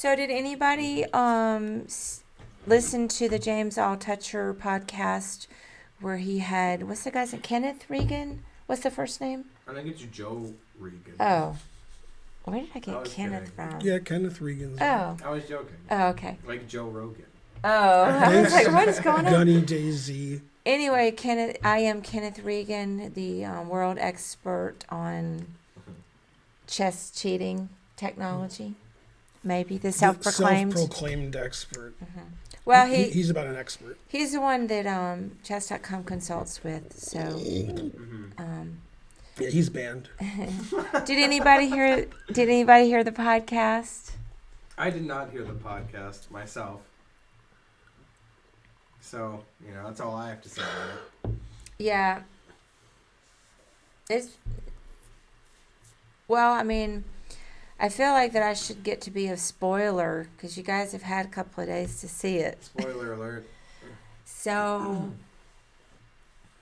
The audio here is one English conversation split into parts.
So did anybody listen to the James Altucher podcast where he had, what's the guy's name? Kenneth Regan? What's the first name? I think it's Joe Regan. Oh. Where did I get I was Kenneth kidding. from? Yeah, Kenneth Regan. Oh. I was joking. Oh, okay. Like Joe Rogan. Oh, I was like, what is going on? Gunny Daisy. Anyway, I am Kenneth Regan, the world expert on chess cheating technology. Maybe the self-proclaimed. Self-proclaimed expert. Mm-hmm. Well, he's about an expert. He's the one that chess.com consults with. So, yeah, he's banned. Did anybody hear the podcast? I did not hear the podcast myself. So, that's all I have to say about it. Yeah. I feel like that I should get to be a spoiler because you guys have had a couple of days to see it. Spoiler alert. So,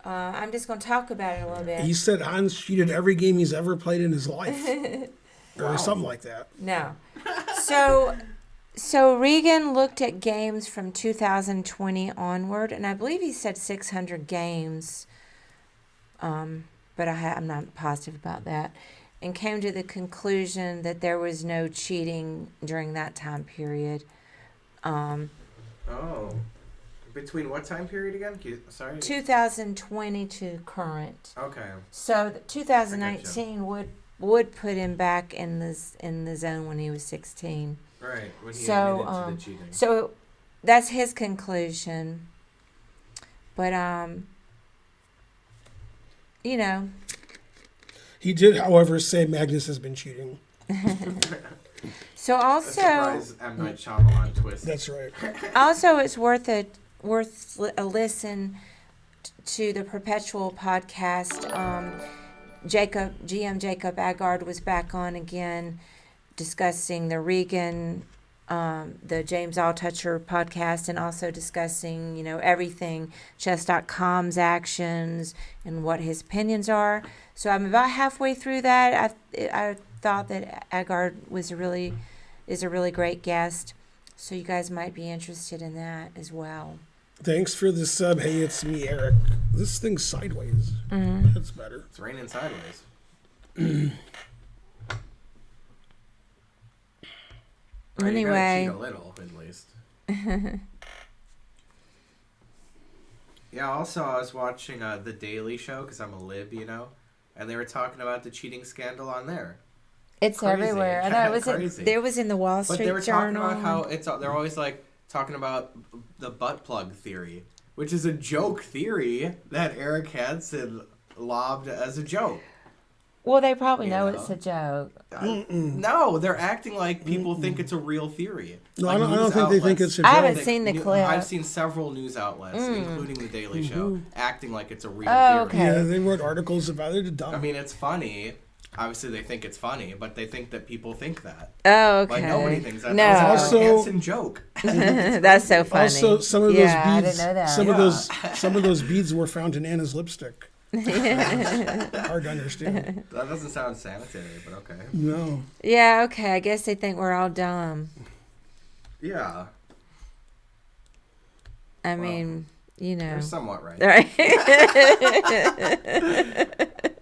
I'm just going to talk about it a little bit. He said Hans cheated every game he's ever played in his life. Wow. Or something like that. No. So Regan looked at games from 2020 onward, and I believe he said 600 games, but I'm not positive about that, and came to the conclusion that there was no cheating during that time period. Oh. Between what time period again? Sorry? 2020 to current. Okay. So 2019 would put him back in the zone when he was 16. Right, when he admitted to the cheating. So that's his conclusion. But, He did, however, say Magnus has been cheating. So also... Surprise M. Night Shyamalan twist. That's right. Also, it's worth a listen to the Perpetual podcast. GM Jacob Agard was back on again, discussing the Regan, the James Altucher podcast, and also discussing, everything, chess.com's actions and what his opinions are. So I'm about halfway through that. I thought that Agard is a really great guest. So you guys might be interested in that as well. Thanks for the sub. Hey, it's me, Eric. This thing's sideways. Mm-hmm. That's better. It's raining sideways. Right, Anyway. you gotta cheat a little, at least. Yeah, also, I was watching The Daily Show, because I'm a lib, and they were talking about the cheating scandal on there. It's Crazy. everywhere. I know it was. Crazy. There was in the Wall Street But they were Journal. talking about how they're always talking about the butt plug theory, which is a joke theory that Eric Hansen lobbed as a joke. Well, they probably know it's a joke. No, they're acting like people think it's a real theory. No, Like I don't think outlets. they think it's a joke. I haven't seen the clip. I've seen several news outlets, including The Daily Show, acting like it's a real Oh, theory. okay. Yeah, they wrote articles about it. Dumb. I mean, it's funny. Obviously, they think it's funny, but they think that people think that. Oh, okay. Like, nobody thinks that. No. That was Also- a Hansen joke. That's so funny. Also, some of those Yeah, I beads, didn't know that. some of those beads were found in Anna's lipstick. Hard to understand. That doesn't sound sanitary, but okay. No. Yeah, okay. I guess they think we're all dumb. Yeah, I mean, they're somewhat right. Right.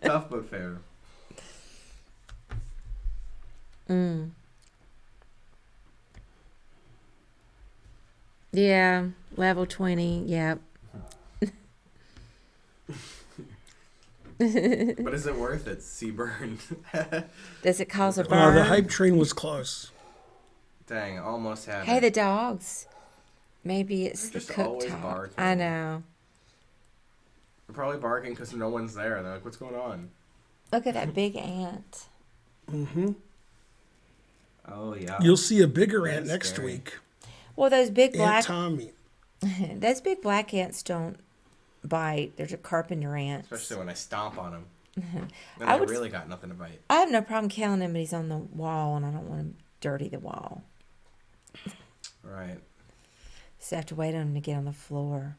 Tough but fair. Yeah, level 20. Yep. But is it worth it? Seaburn. Does it cause a The burn? hype train was close. Dang, almost had Hey, it. the dogs. Maybe it's They're the just cook always talk. barking. I know. They're probably barking because no one's there. They're like, what's going on? Look at that big ant. Mm-hmm. Oh, yeah. You'll see a bigger ant That's next scary. week. Well, those big Aunt black Tommy. those big black ants don't bite. They're just carpenter ants. Especially when I stomp on him. Then I I would- really got nothing to bite. I have no problem killing him, but he's on the wall, and I don't want to dirty the wall. Right. So I have to wait on him to get on the floor.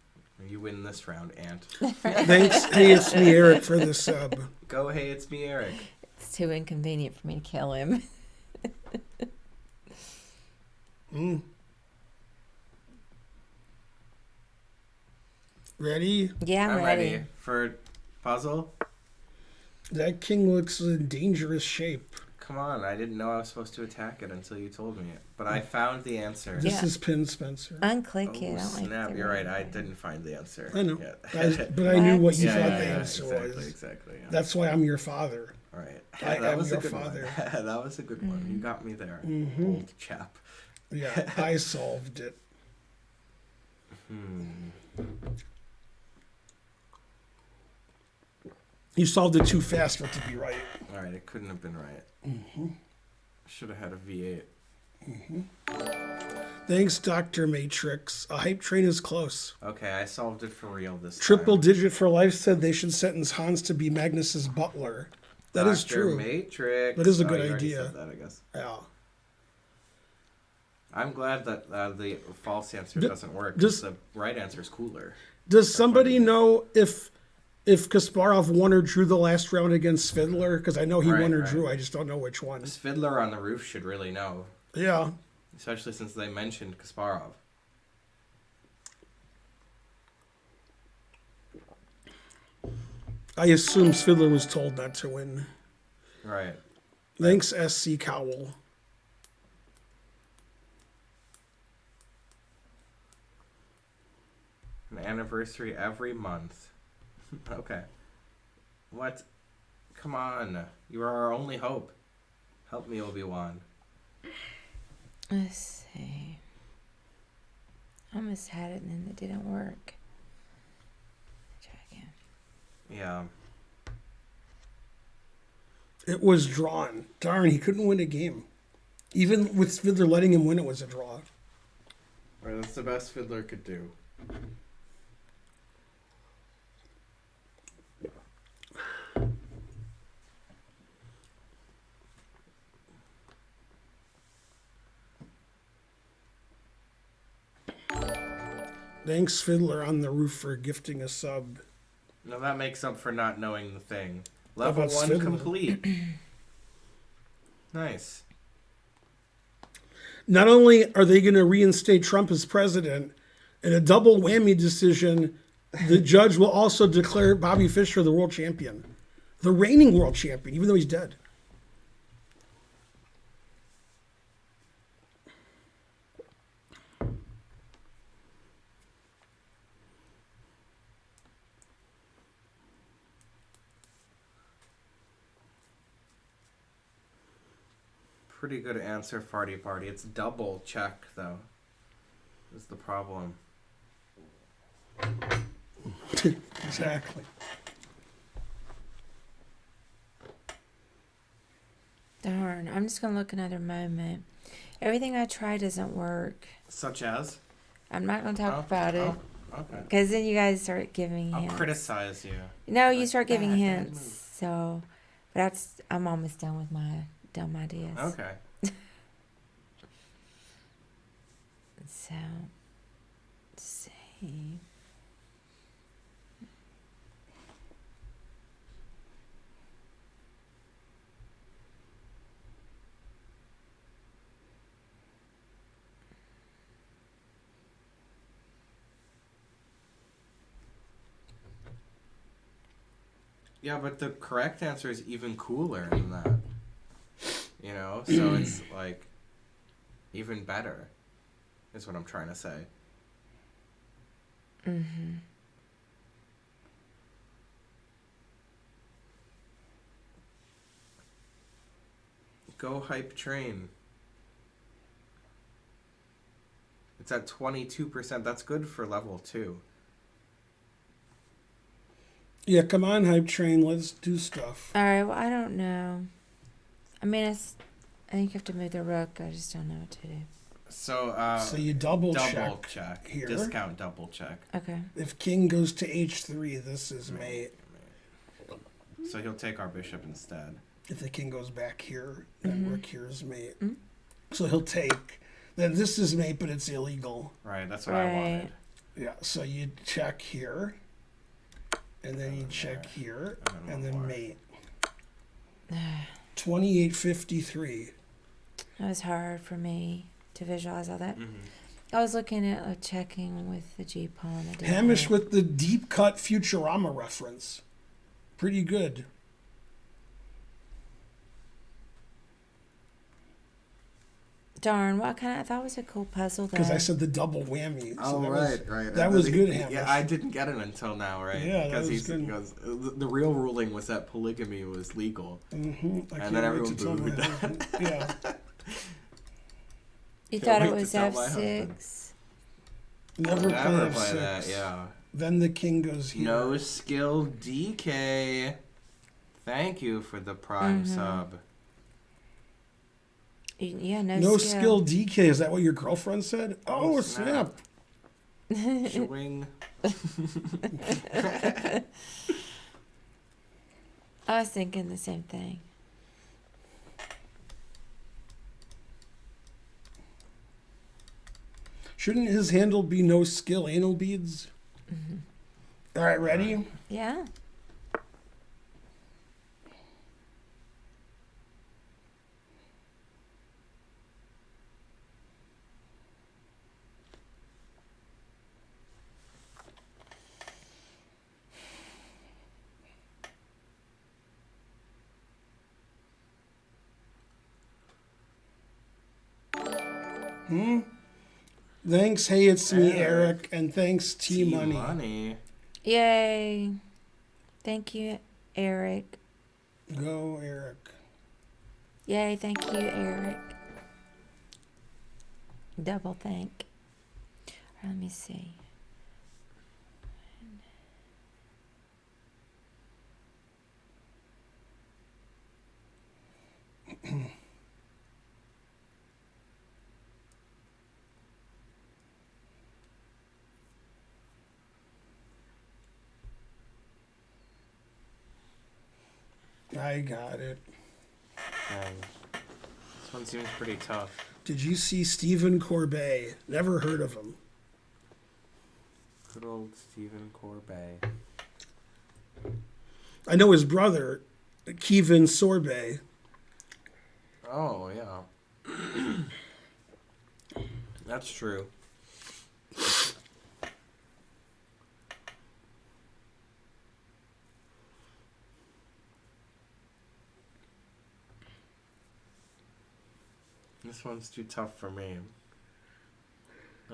You win this round, Ant. Thanks. Hey, it's me, Eric, for the sub. Go, hey, it's me, Eric. It's too inconvenient for me to kill him. Ready? Yeah, I'm ready. for puzzle. That king looks in dangerous shape. Come on, I didn't know I was supposed to attack it until you told me it. But I found the answer. This Yeah. is Pin Spencer. Unclick it. I Oh, don't like snap, the you're right. red I button. didn't find the answer. I know. yet. But I knew what you Yeah, thought yeah, the yeah, answer exactly, was. Exactly, yeah. That's why I'm your father. All right. I that am was your a good father. one. That was a good one. You got me there, old chap. Yeah, I solved it. You solved it too fast for it to be right. All right, it couldn't have been right. Should have had a V8. Thanks, Dr. Matrix. A hype train is close. Okay, I solved it for real this Triple time. Digit for Life said they should sentence Hans to be Magnus's butler. That is Dr. true. Matrix. That is a Oh, good you already idea. said that, I guess. Yeah. I'm glad that the false answer D- doesn't work. does- The right answer is cooler. Does somebody know if Kasparov won or drew the last round against Fiddler? Because I know he Right, won or right. drew. I just don't know which one. This fiddler on the roof should really know, Yeah. especially since they mentioned Kasparov. I assume Fiddler was told not to win. Right. Thanks, SC Cowell. An anniversary every month. Okay. What? Come on. You are our only hope. Help me, Obi-Wan. Let's see. I almost had it and then it didn't work. Try again. Yeah. It was drawn. Darn, he couldn't win a game. Even with Fiddler letting him win, it was a draw. Right, that's the best Fiddler could do. Thanks, Fiddler on the Roof, for gifting a sub. No, that makes up for not knowing the thing. Level about 1 Fiddler? complete. Nice. Not only are they going to reinstate Trump as president, in a double whammy decision, the judge will also declare Bobby Fischer the world champion. The reigning world champion, even though he's dead. Pretty good answer, Farty Party. It's double check, though. Is the problem. Exactly. Darn. I'm just going to look another moment. Everything I try doesn't work. Such as? I'm not going to talk about it. Okay. Because then you guys start giving I'll hints. criticize you. No, you Like, start giving bad hints. move. So, but I'm almost done with my dumb ideas. Okay. So, let's see. Yeah, but the correct answer is even cooler than that. You know? So it's like even better is what I'm trying to say. Mm-hmm. Go hype train. It's at 22%. That's good for level 2. Yeah, come on, Hype Train. Let's do stuff. All right. Well, I don't know. I mean, I think you have to move the rook. I just don't know what to do. So, So you double double check. check. here. Discount double check. Okay. If king goes to h3, this is mate. So he'll take our bishop instead. If the king goes back here, then rook here is mate. Mhm. So he'll take. Then this is mate, but it's illegal. Right, that's what I wanted. Yeah, so you check here, and then you check here, and then more. mate. 2853. That was hard for me to visualize all that. Mm-hmm. I was looking at checking with the G pawn. Hamish with the deep cut Futurama reference. Pretty good. Darn, what kind of? I thought it was a cool puzzle. Because I said the double whammy. So Oh, right. That was good, Hamish. Yeah, I didn't get it until now, right? Yeah, that because was good. Because the real ruling was that polygamy was legal. Mm-hmm. And then everyone booed. Yeah. You Can't thought it wait to was tell my F6. Never Never play play F6. that, yeah. Then the king goes here. No skill DK. Thank you for the prime Mm-hmm. sub. Yeah, No skill DK. Is that what your girlfriend said? Oh, snap. Swing. I was thinking the same thing. Shouldn't his handle be no skill anal beads? All right, ready? Yeah. Thanks, hey, it's me, Eric, and thanks, T-Money. Money. Yay. Thank you, Eric. Go, Eric. Yay, thank you, Eric. Double thank. Let me see. I got it. Dang. This one seems pretty tough. Did you see Stephen Corbet? Never heard of him. Good old Stephen Corbet. I know his brother, Kevin Sorbet. Oh, yeah. That's true. This one's too tough for me.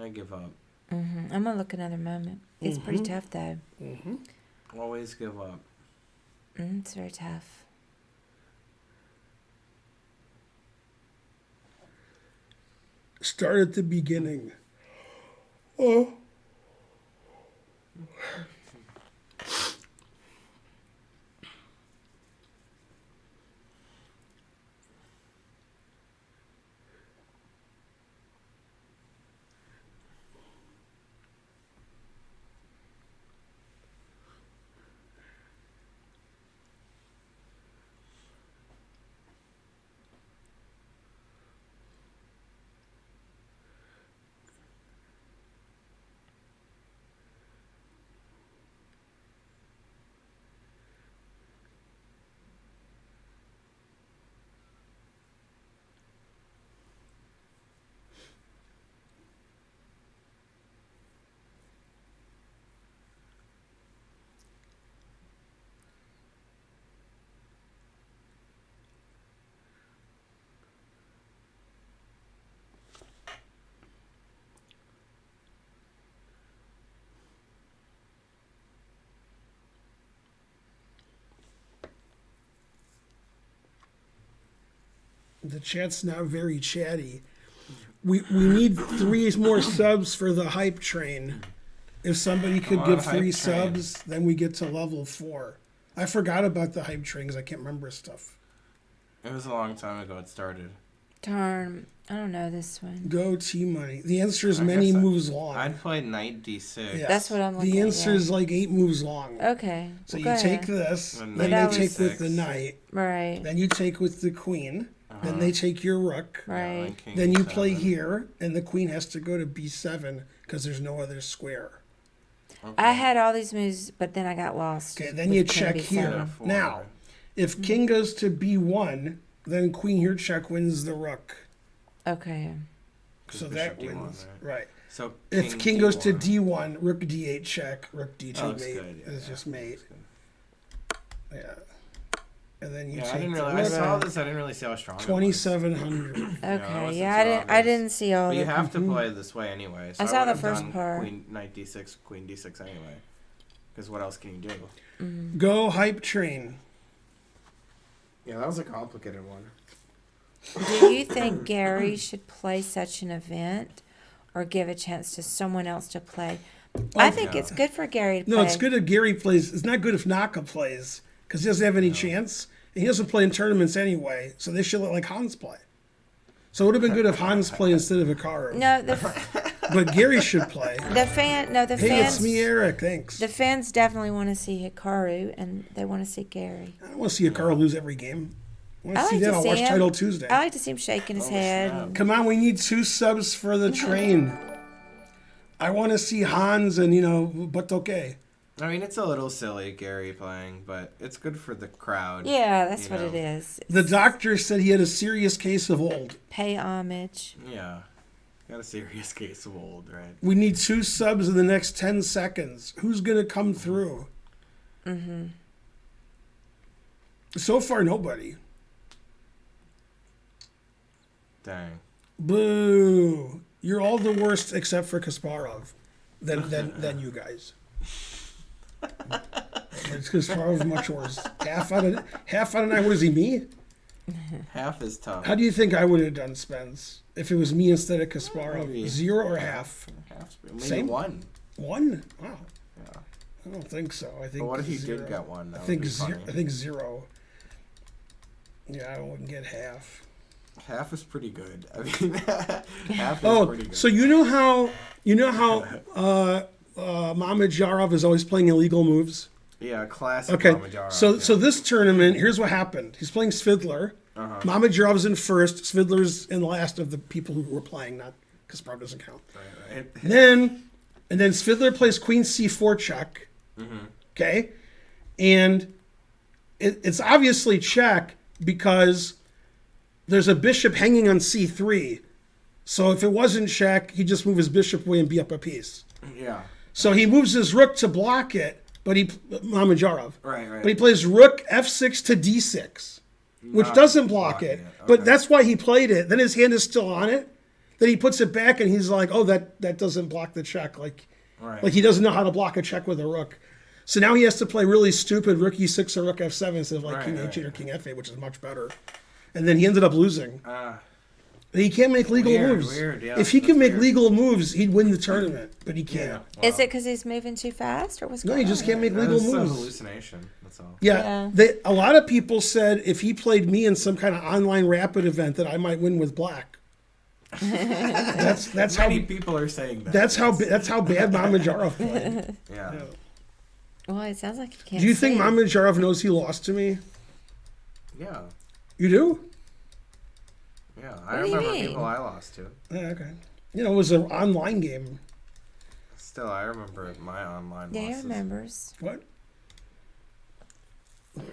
I give up. I'm gonna look another moment. It's pretty tough though. Always give up. It's very tough. Start at the beginning. Oh. The chat's now very chatty. We need 3 more subs for the hype train. If somebody could on, give hype 3 train. subs, then we get to level 4. I forgot about the hype train because I can't remember stuff. It was a long time ago it started. Darn, I don't know this one. Go T-Money. The answer is I many guess moves long. I'd play Knight D6. Yeah. That's what I'm looking The at. answer is like 8 moves long. Okay. So well, you go take ahead. this, And then that they was take with the 6. knight, Right. then you take with the queen, then they take your rook, Right. then you play here, and the queen has to go to b7 because there's no other square. I had all these moves, but then I got lost. Okay, then with you Queen check B7. here. Now, if king goes to b1, then queen here check wins the rook. Okay. 'Cause So bishop that D1, wins. Right. So If king goes to D1. D1, rook D8 check, rook D2 Oh, that's mate good. Yeah, is just mate. that's good. Yeah. And then you Yeah, I take didn't the really. I rook. saw this. I didn't really see how strong. it was. 2,700. that Okay, wasn't yeah, too I obvious. didn't see all But you the. have to play this way anyway. So I saw the would've first done part. Queen knight D6, Queen D6 anyway. Because what else can you do? Go hype train. Yeah, that was a complicated one. Do you think Gary should play such an event, or give a chance to someone else to play? I think yeah. it's good for Gary to play. No, it's good if Gary plays. It's not good if Naka plays because he doesn't have any chance. And he doesn't play in tournaments anyway, so they should let like Hans play. So it would have been good if Hans played instead of Hikaru. No, But Gary should play. the Hey, fans. it's me, Eric. Thanks. The fans definitely want to see Hikaru, and they want to see Gary. I don't want to see Hikaru lose every game. I want I to see like that. to I'll see watch him. Title Tuesday. I like to see him shaking his head. snap. And, Come on, we need 2 subs for the train. I want to see Hans and, but okay. I mean, it's a little silly, Gary playing, but it's good for the crowd. yeah, that's you what know. it is. The doctor said he had a serious case of old. Pay homage. Yeah. Got a serious case of old, right? We need 2 subs in the next 10 seconds. Who's going to come through? So far, nobody. Dang. Boo. You're all the worst except for Kasparov. Than you guys. It's Kasparov much worse. Half out of 9. What is he, me? Half is tough. How do you think I would have done, Spence? If it was me instead of Kasparov? Maybe. 0 or half? Half. Maybe Same? 1. 1? Wow. Yeah. I don't think so. I think. But what if you 0. did get 1? That I think would be 0. funny. I think 0. Yeah, I wouldn't get half. Half is pretty good. I mean, half is Oh, pretty good. so you know how Mamedyarov is always playing illegal moves. Yeah, classic Okay, Mamedyarov, so yeah. this tournament, here's what happened. He's playing Svidler. Mamedyarov's in first. Svidler's in last of the people who were playing. Not Kasparov doesn't count. Right. And then Svidler plays Queen C4 check. Okay, and it's obviously check because there's a bishop hanging on C3. So if it wasn't check, he'd just move his bishop away and be up a piece. Yeah. So he moves his rook to block it, but Mamedyarov. Right. But he plays rook F6 to D6, which Not doesn't block blocking it. it, But okay. that's why he played it. Then his hand is still on it. Then he puts it back and he's like, oh, that doesn't block the check. Like he doesn't know how to block a check with a rook. So now he has to play really stupid rook E6 or rook F7 instead of like king H8 or king F8, which is much better. And then he ended up losing. He can't make legal moves. Weird, yeah, if he that's could make weird. legal moves, he'd win the tournament. But he can't. Is it because he's moving too fast, or what's No, going on? he just can't make legal That's a moves. hallucination. That's all. Yeah, Yeah. a lot of people said if he played me in some kind of online rapid event that I might win with black. That's how Many people are saying that. that's how bad Mamedyarov played. Yeah. Well, it sounds like he can't. Do you think see. Mamedyarov knows he lost to me? Yeah. You do? Yeah. I do you remember mean? people I lost to. Yeah, okay. It was an online game. Still, I remember my online Yeah, he losses. remembers. What? All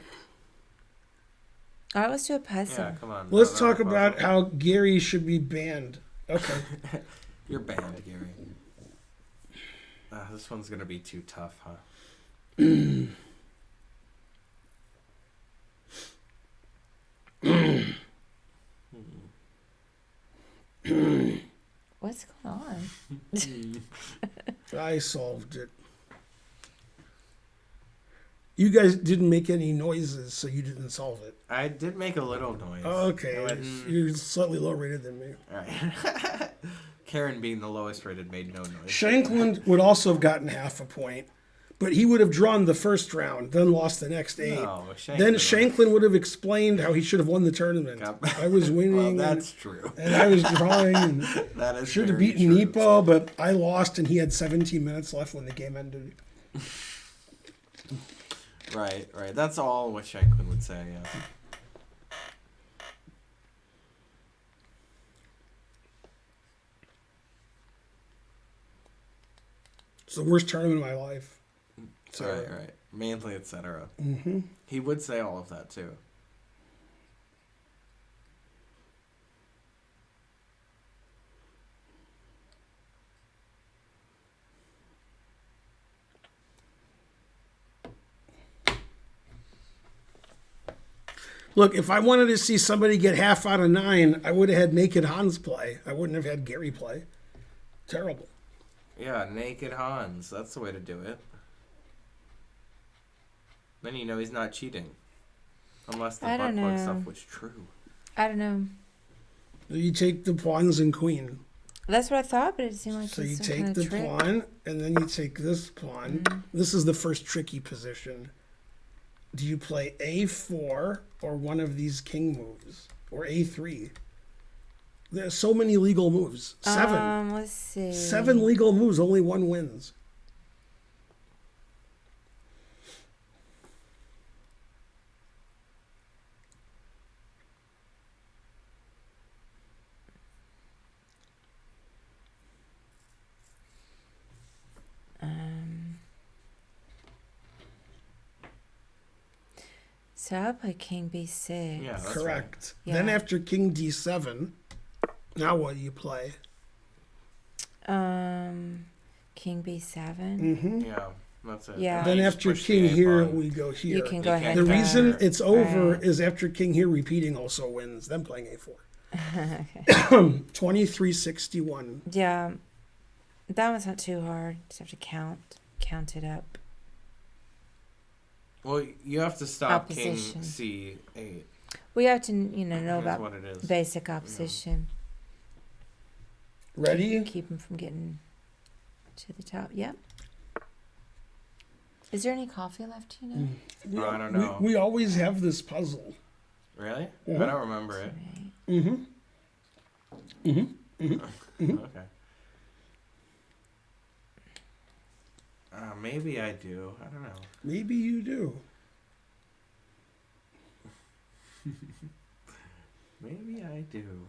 right, let's do a puzzle. Yeah, come on. Let's Another talk about puzzle. how Gary should be banned. Okay. You're banned, Gary. This one's gonna be too tough, huh? What's going on? I solved it. You guys didn't make any noises, so you didn't solve it. I did make a little noise. Okay, I went, you're slightly lower rated than me. All right. Karen, being the lowest rated, made no noise. Shankland would also have gotten half a point, but he would have drawn the first round, then lost the next 8. No, Then Shanklin would have explained how he should have won the tournament. I was winning. Well, that's true. and I was drawing. And That is should have very beaten true. Nepo, but I lost, and he had 17 minutes left when the game ended. Right. That's all what Shanklin would say, yeah. It's the worst tournament of my life. So, Right. Mainly, etc. Mm-hmm. He would say all of that, too. Look, if I wanted to see somebody get half out of 9, I would have had Naked Hans play. I wouldn't have had Gary play. Terrible. Yeah, Naked Hans. That's the way to do it. Then you know he's not cheating. Unless the I butt don't plug know. stuff was true. I don't know. You take the pawns and queen. That's what I thought, but it seemed like So it's you some take kind the of trick. pawn, and then you take this pawn. This is the first tricky position. Do you play A4 or one of these king moves? Or A3? There's so many legal moves. 7. Let's see. 7 legal moves, only one wins. So I'll play King B6. Yeah, that's Correct. Yeah. Then after king D7, now what do you play? King B7. Mm-hmm. Yeah, that's it. Yeah. And Then you just after push king the A here, pawn. we go here. You can go You ahead. can't The and reason back. it's over Right. is after king here repeating also wins. Then playing A4. Okay. 2361. Yeah. That one's not too hard. Just have to count it up. Well, you have to stop Opposition. King C8. We have to, know That's about what it is. basic opposition. Ready? Keep him from getting to the top. Yep. Is there any coffee left? Do you know? I don't know. We always have this puzzle. Really? Mhm. I don't remember it. Right. Okay. Maybe I do. I don't know. Maybe you do. Maybe I do.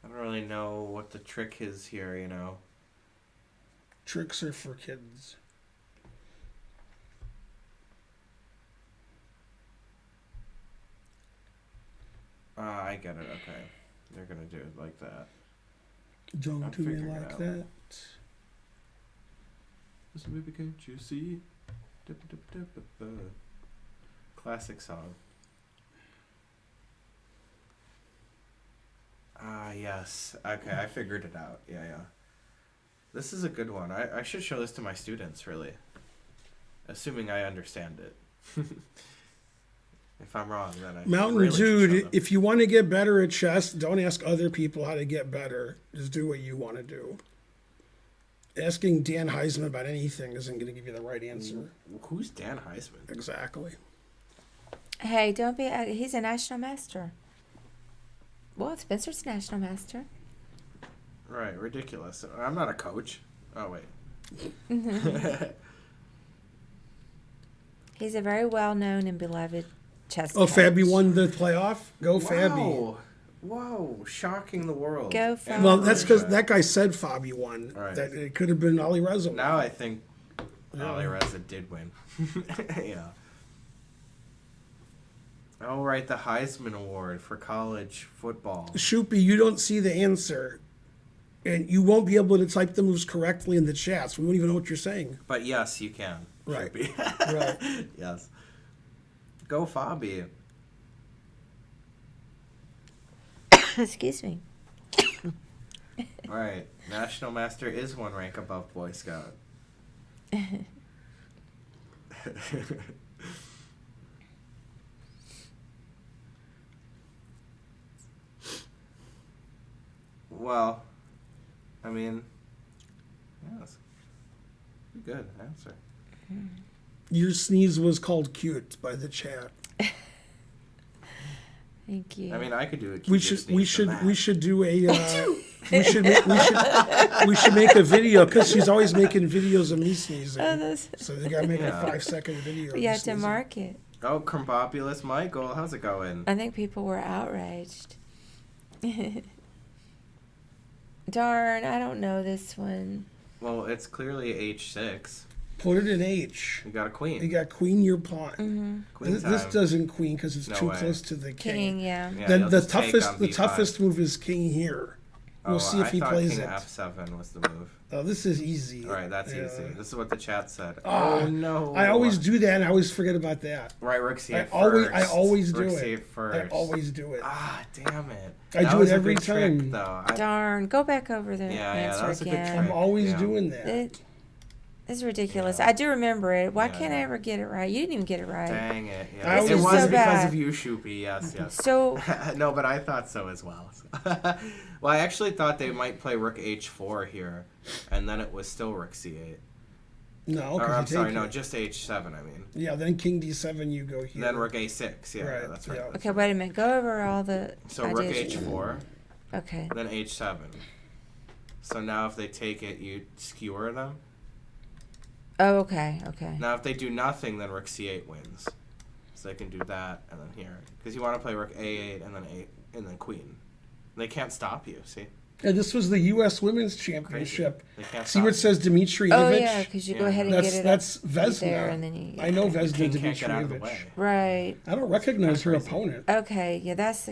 I don't really know what the trick is here, Tricks are for kids. I get it. Okay. They're going to do it like that. Don't I'm do me figuring it like out. that. So maybe can't you see? Classic song. Ah, yes. Okay, I figured it out. Yeah. This is a good one. I should show this to my students, really. Assuming I understand it. If I'm wrong, then I Mountain really should show Dude, them. if you want to get better at chess, don't ask other people how to get better. Just do what you want to do. Asking Dan Heisman about anything isn't going to give you the right answer. Who's Dan Heisman? Exactly. Hey, don't be. He's a national master. Well, Spencer's a national master. Right, ridiculous. I'm not a coach. Oh, wait. He's a very well-known and beloved chess Oh, coach. Fabi won the playoff? Go Fabi. Whoa, shocking the world. Go Fabi. Well, that's because that guy said Fabi won. Right. That it could have been Ali Reza. Now I think Ali Reza did win. Yeah. Oh, right, the Heisman Award for college football. Shoopy, you don't see the answer. And you won't be able to type the moves correctly in the chats. We won't even know what you're saying. But yes, you can. Right. Should be. Right. Yes. Go Fabi. Excuse me. All right. National Master is one rank above Boy Scout. Well, I mean, yes. Good answer. Your sneeze was called cute by the chat. Thank you. I mean, I could do it. We should do a we should make a video because she's always making videos of me sneezing. Oh, that's, So they gotta make Yeah. a 5-second video. you of have to sneezing. mark it. Oh, Crumbopulous Michael, how's it going? I think people were outraged. Darn, I don't know this one. Well, it's clearly H6. Put it in H. You got a queen. You got queen your pawn. Mm-hmm. Queen This time. doesn't queen because it's No too way. close to the King, king. yeah. Yeah, Then you'll the just take toughest on the B5. toughest move is king here. We'll see if he I plays thought it. King F7 was the move. Oh, this is easy. All right, that's Yeah. easy. This is what the chat said. Oh, no! I always do that, and I always forget about that. Right, Rook C8 I always do Rook it. C8 first. I always do it. Ah, damn it! I That do was it a every good trick, time. though. Darn, go back over the Yeah, answer that was a good again. trick. I'm always Yeah. doing that. It's ridiculous. Yeah. I do remember it. Why Yeah, can't I yeah. ever get it right? You didn't even get it right. Dang it! I Yeah. always It do was so because bad. of you, Shoopy. Yes, yes. So No, but I thought so as well. Well, I actually thought they might play Rook H4 here, and then it was still Rook C8. No, Or, because I'm you sorry, take no, it. just H7. I mean, Yeah, then King D7, you go here. then Rook A6. Yeah, Right, that's right. yeah. That's okay, right. wait a minute. Go over all the So Rook ideas. H4, Okay. then H7. So now if they take it, you skewer them. Oh, okay. Okay. Now if they do nothing, then Rook C8 wins. So they can do that and then here, because you want to play Rook A8 and then Queen. They can't stop you. See? And this was the U.S. Women's Championship. They can't See stop what it you. says Dmitrievich? Oh yeah, because you go Yeah. ahead and That's get it that's up right there, Vesna. and then you. I know The Vesna king can't get out of the Dmitrievich. way. Right. I don't recognize her Crazy. opponent. Okay. Yeah, that's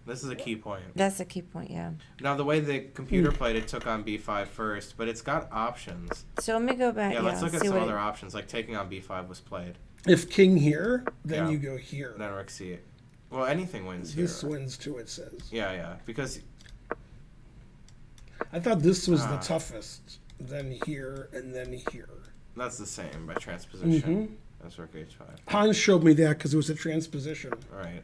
This is a key point. the key point. Yeah. Now the way the computer played it took on B5 first, but it's got options. So let me go back. Yeah, let's look at see some what other options. Like taking on B5 was played. If King here, then Yeah. you go here. Then Rook C8. Well, anything wins here. This wins too, it says. Yeah, because I thought this was the Ah. toughest. Then here, and then here. that's the same by transposition Mhm. as Rook H5. Hans showed me that because it was a transposition. Right.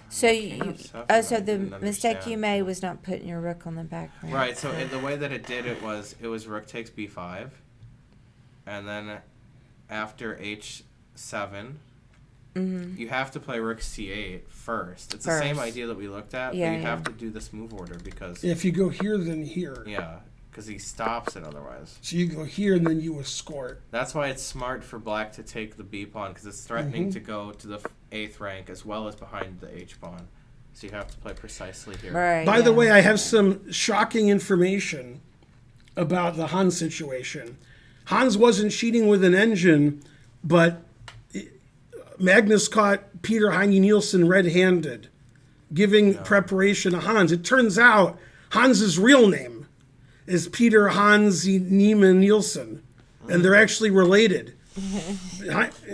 So King you. F7, Oh, I so the didn't mistake understand. you made was not putting your rook on the back rank. Right, so the way that it did it was Rook takes B5, and then after H7, Mm-hmm. you have to play Rook C8 first. It's the same First. idea that we looked at, Yeah, but you yeah. have to do this move order because, If you go here, then here. because he stops it otherwise. So you go here, and then you escort. That's why it's smart for black to take the B pawn, because it's threatening to go to the 8th rank as well as behind the H pawn. So you have to play precisely here. Right. By the yeah. way, I have some shocking information about the Hans situation. Hans wasn't cheating with an engine, but Magnus caught Peter Heine Nielsen red-handed, giving preparation to Hans. It turns out Hans's real name is Peter Hans Niemann Nielsen, and they're actually related.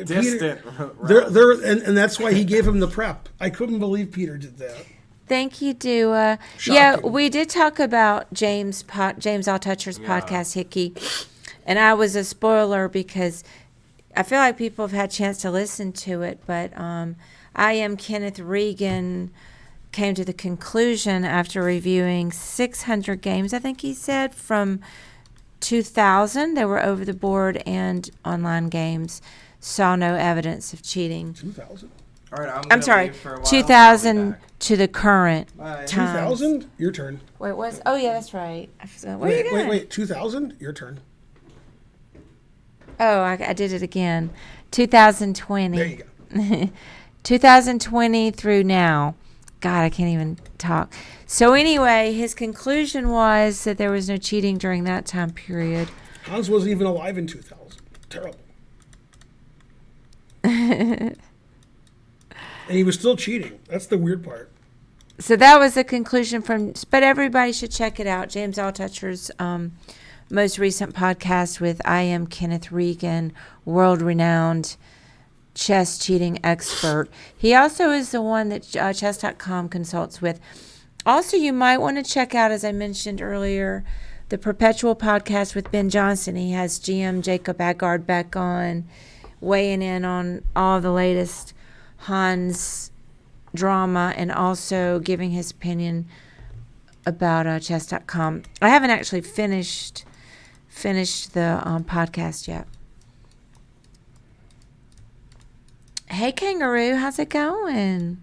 Distant. And that's why he gave him the prep. I couldn't believe Peter did that. Thank you, Dua. Yeah, we did talk about James Altucher's podcast, Hickey, and I was a spoiler because I feel like people have had a chance to listen to it, but I am Kenneth Regan came to the conclusion after reviewing 600 games, I think he said, from 2000. They were over the board and online games. Saw no evidence of cheating. 2000? All right, I'm sorry, leave for a while. 2000 I'll be back. to the current Bye. time. 2000? Your turn. Wait, oh yeah, that's right. Where are you going? Wait. 2000? Your turn. Oh, I did it again. 2020. There you go. 2020 through now. God, I can't even talk. So anyway, his conclusion was that there was no cheating during that time period. Hans wasn't even alive in 2000. Terrible. And he was still cheating. That's the weird part. So that was the conclusion but everybody should check it out. James Altucher's most recent podcast with I Am Kenneth Regan, world-renowned chess cheating expert. He also is the one that chess.com consults with. Also, you might want to check out, as I mentioned earlier, the Perpetual podcast with Ben Johnson. He has GM Jacob Agard back on, weighing in on all the latest Hans drama and also giving his opinion about chess.com. I haven't actually finished the podcast yet. Hey, Kangaroo, how's it going?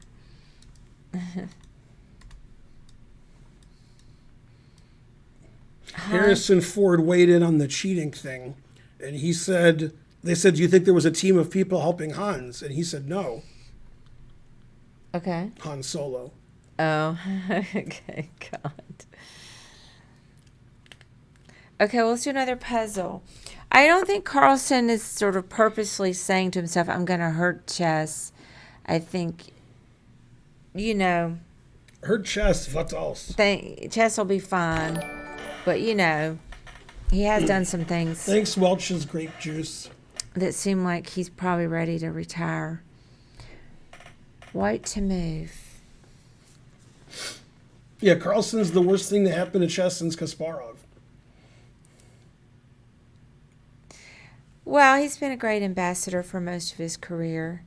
Harrison Ford weighed in on the cheating thing, and he said, they said, do you think there was a team of people helping Hans? And he said, no, Okay. Han Solo. Oh, okay, God. Okay, well, let's do another puzzle. I don't think Carlson is sort of purposely saying to himself, I'm going to hurt chess. I think, Her chest, what else? Chess will be fine, but he has done some things Thanks, Welch's grape juice. that seem like he's probably ready to retire. White to move. Yeah, Carlsen's the worst thing to happen to chess since Kasparov. Well, he's been a great ambassador for most of his career,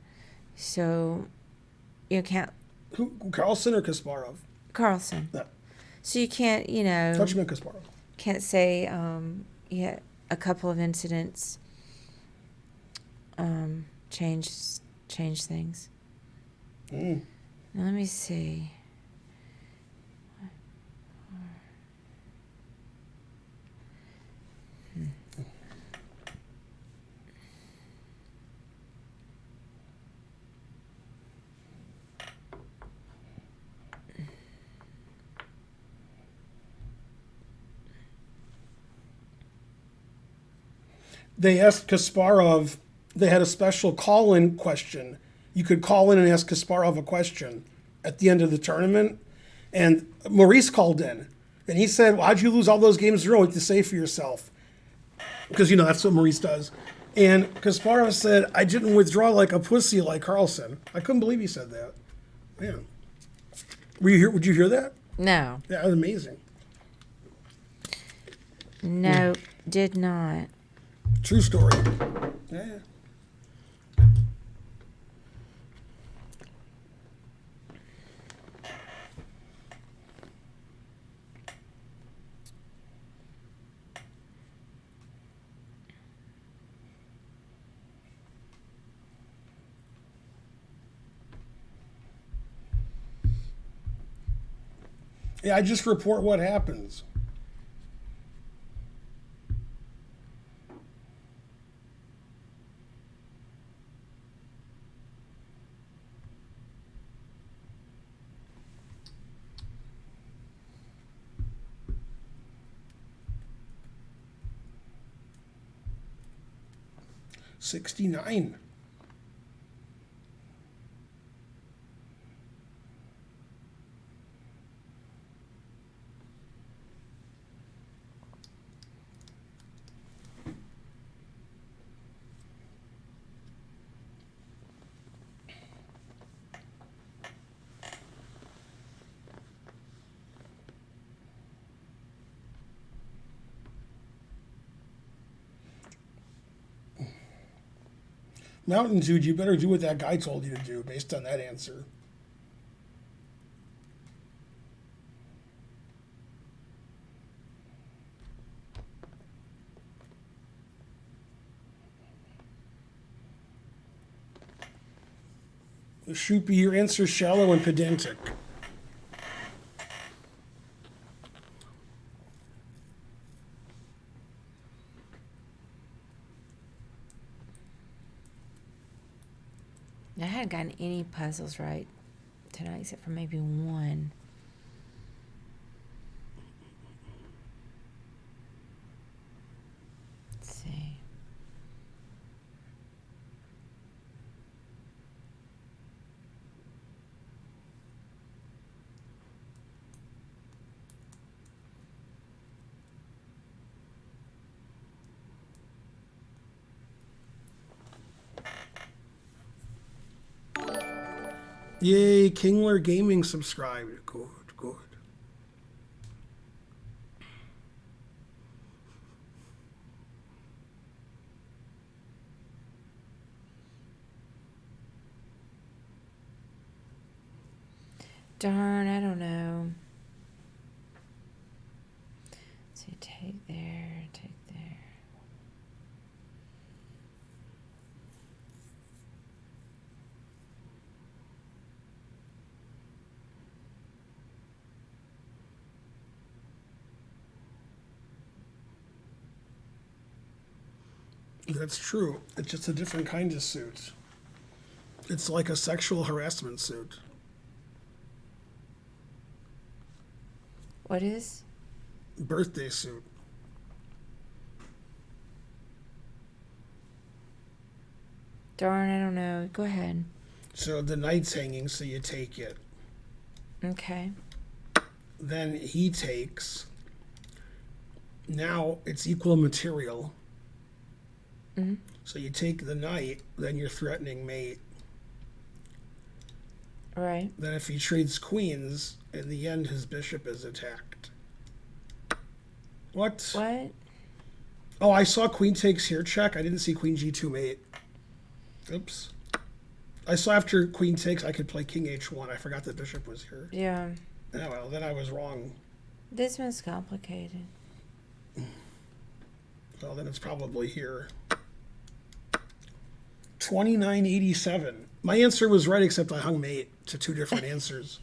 so you can't. Who, Carlsen or Kasparov? Carlsen. No. So you can't, Thought you meant Kasparov. can't say yeah, a couple of incidents change things. Now, let me see. They asked Kasparov, they had a special call-in question. You could call in and ask Kasparov a question at the end of the tournament. And Maurice called in. And he said, well, how'd you lose all those games in a row? What to say for yourself? Because, that's what Maurice does. And Kasparov said, I didn't withdraw like a pussy like Carlsen. I couldn't believe he said that. Man. Were you here? Would you hear that? No. Yeah, that was amazing. No, did not. True story. Yeah. Yeah, I just report what happens. $69. Mountain Dude, you better do what that guy told you to do based on that answer. Shoot, be your answer shallow and pedantic. I hadn't gotten any puzzles right tonight except for maybe one. Let's see. Yay, Kingler Gaming subscribed. Good, good. Darn, I don't know. So take there, take there. That's true. It's just a different kind of suit. It's like a sexual harassment suit. What is? Birthday suit. Darn, I don't know. Go ahead. So the knight's hanging, so you take it. Okay. then he takes. Now it's equal material. Mm-hmm. So you take the knight, then you're threatening mate. Right. Then if he trades queens, in the end his bishop is attacked. What? What? Oh, I saw queen takes here check. I didn't see queen g2 mate. Oops. I saw after queen takes I could play king h1. I forgot the bishop was here. Yeah. Oh, well, then I was wrong. This one's complicated. Well, then it's probably here. 2987. My answer was right, except I hung mate to two different answers.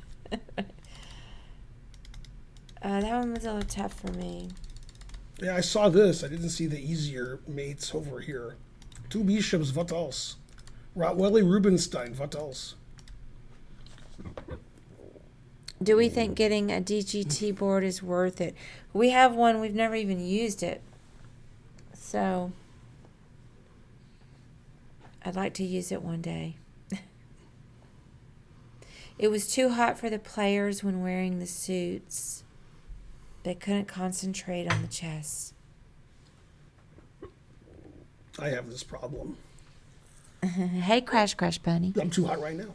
That one was a little tough for me. Yeah, I saw this. I didn't see the easier mates over here. Two bishops, what else? Rotwelli Rubinstein, what else? Do we think getting a DGT board is worth it? We have one. We've never even used it. So I'd like to use it one day. It was too hot for the players when wearing the suits. They couldn't concentrate on the chess. I have this problem. Hey, Crash Bunny. I'm too hot right now.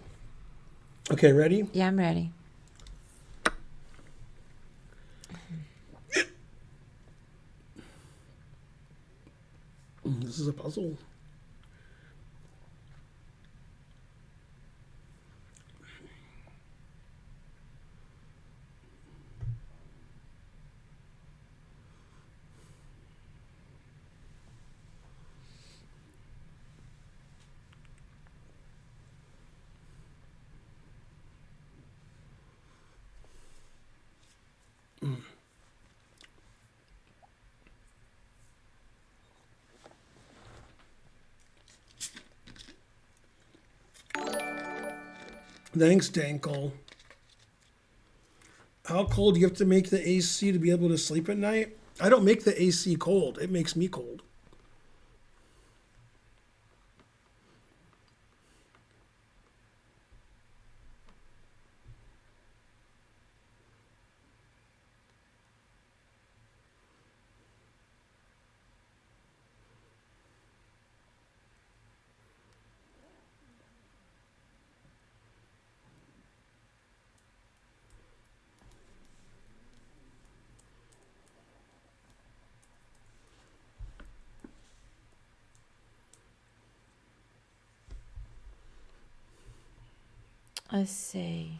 Okay, ready? Yeah, I'm ready. This is a puzzle. Thanks, Dankle. How cold do you have to make the AC to be able to sleep at night? I don't make the AC cold. It makes me cold. Let's see.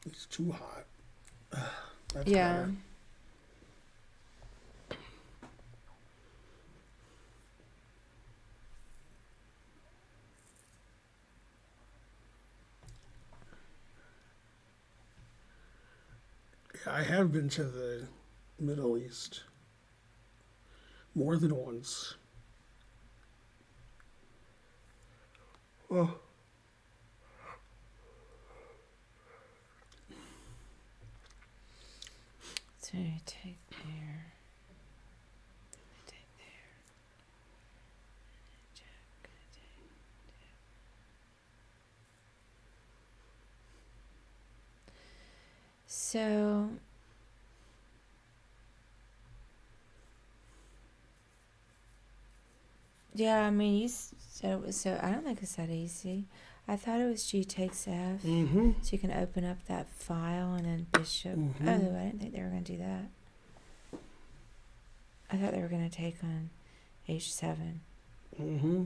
It's too hot. That's Yeah. better. Yeah, I have been to the Middle East more than once. Oh. So you take there. Take there. Check. So yeah, I mean, you said it was so. I don't think it's that easy. I thought it was G takes F, Mm-hmm. so you can open up that file and then bishop. Mhm. Oh, I didn't think they were going to do that. I thought they were going to take on H7. Mm-hmm.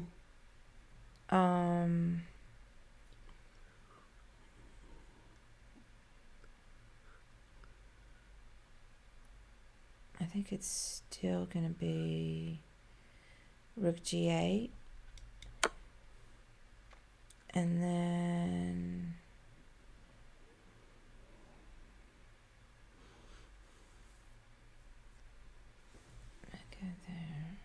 I think it's still going to be Rook G8. And then okay there.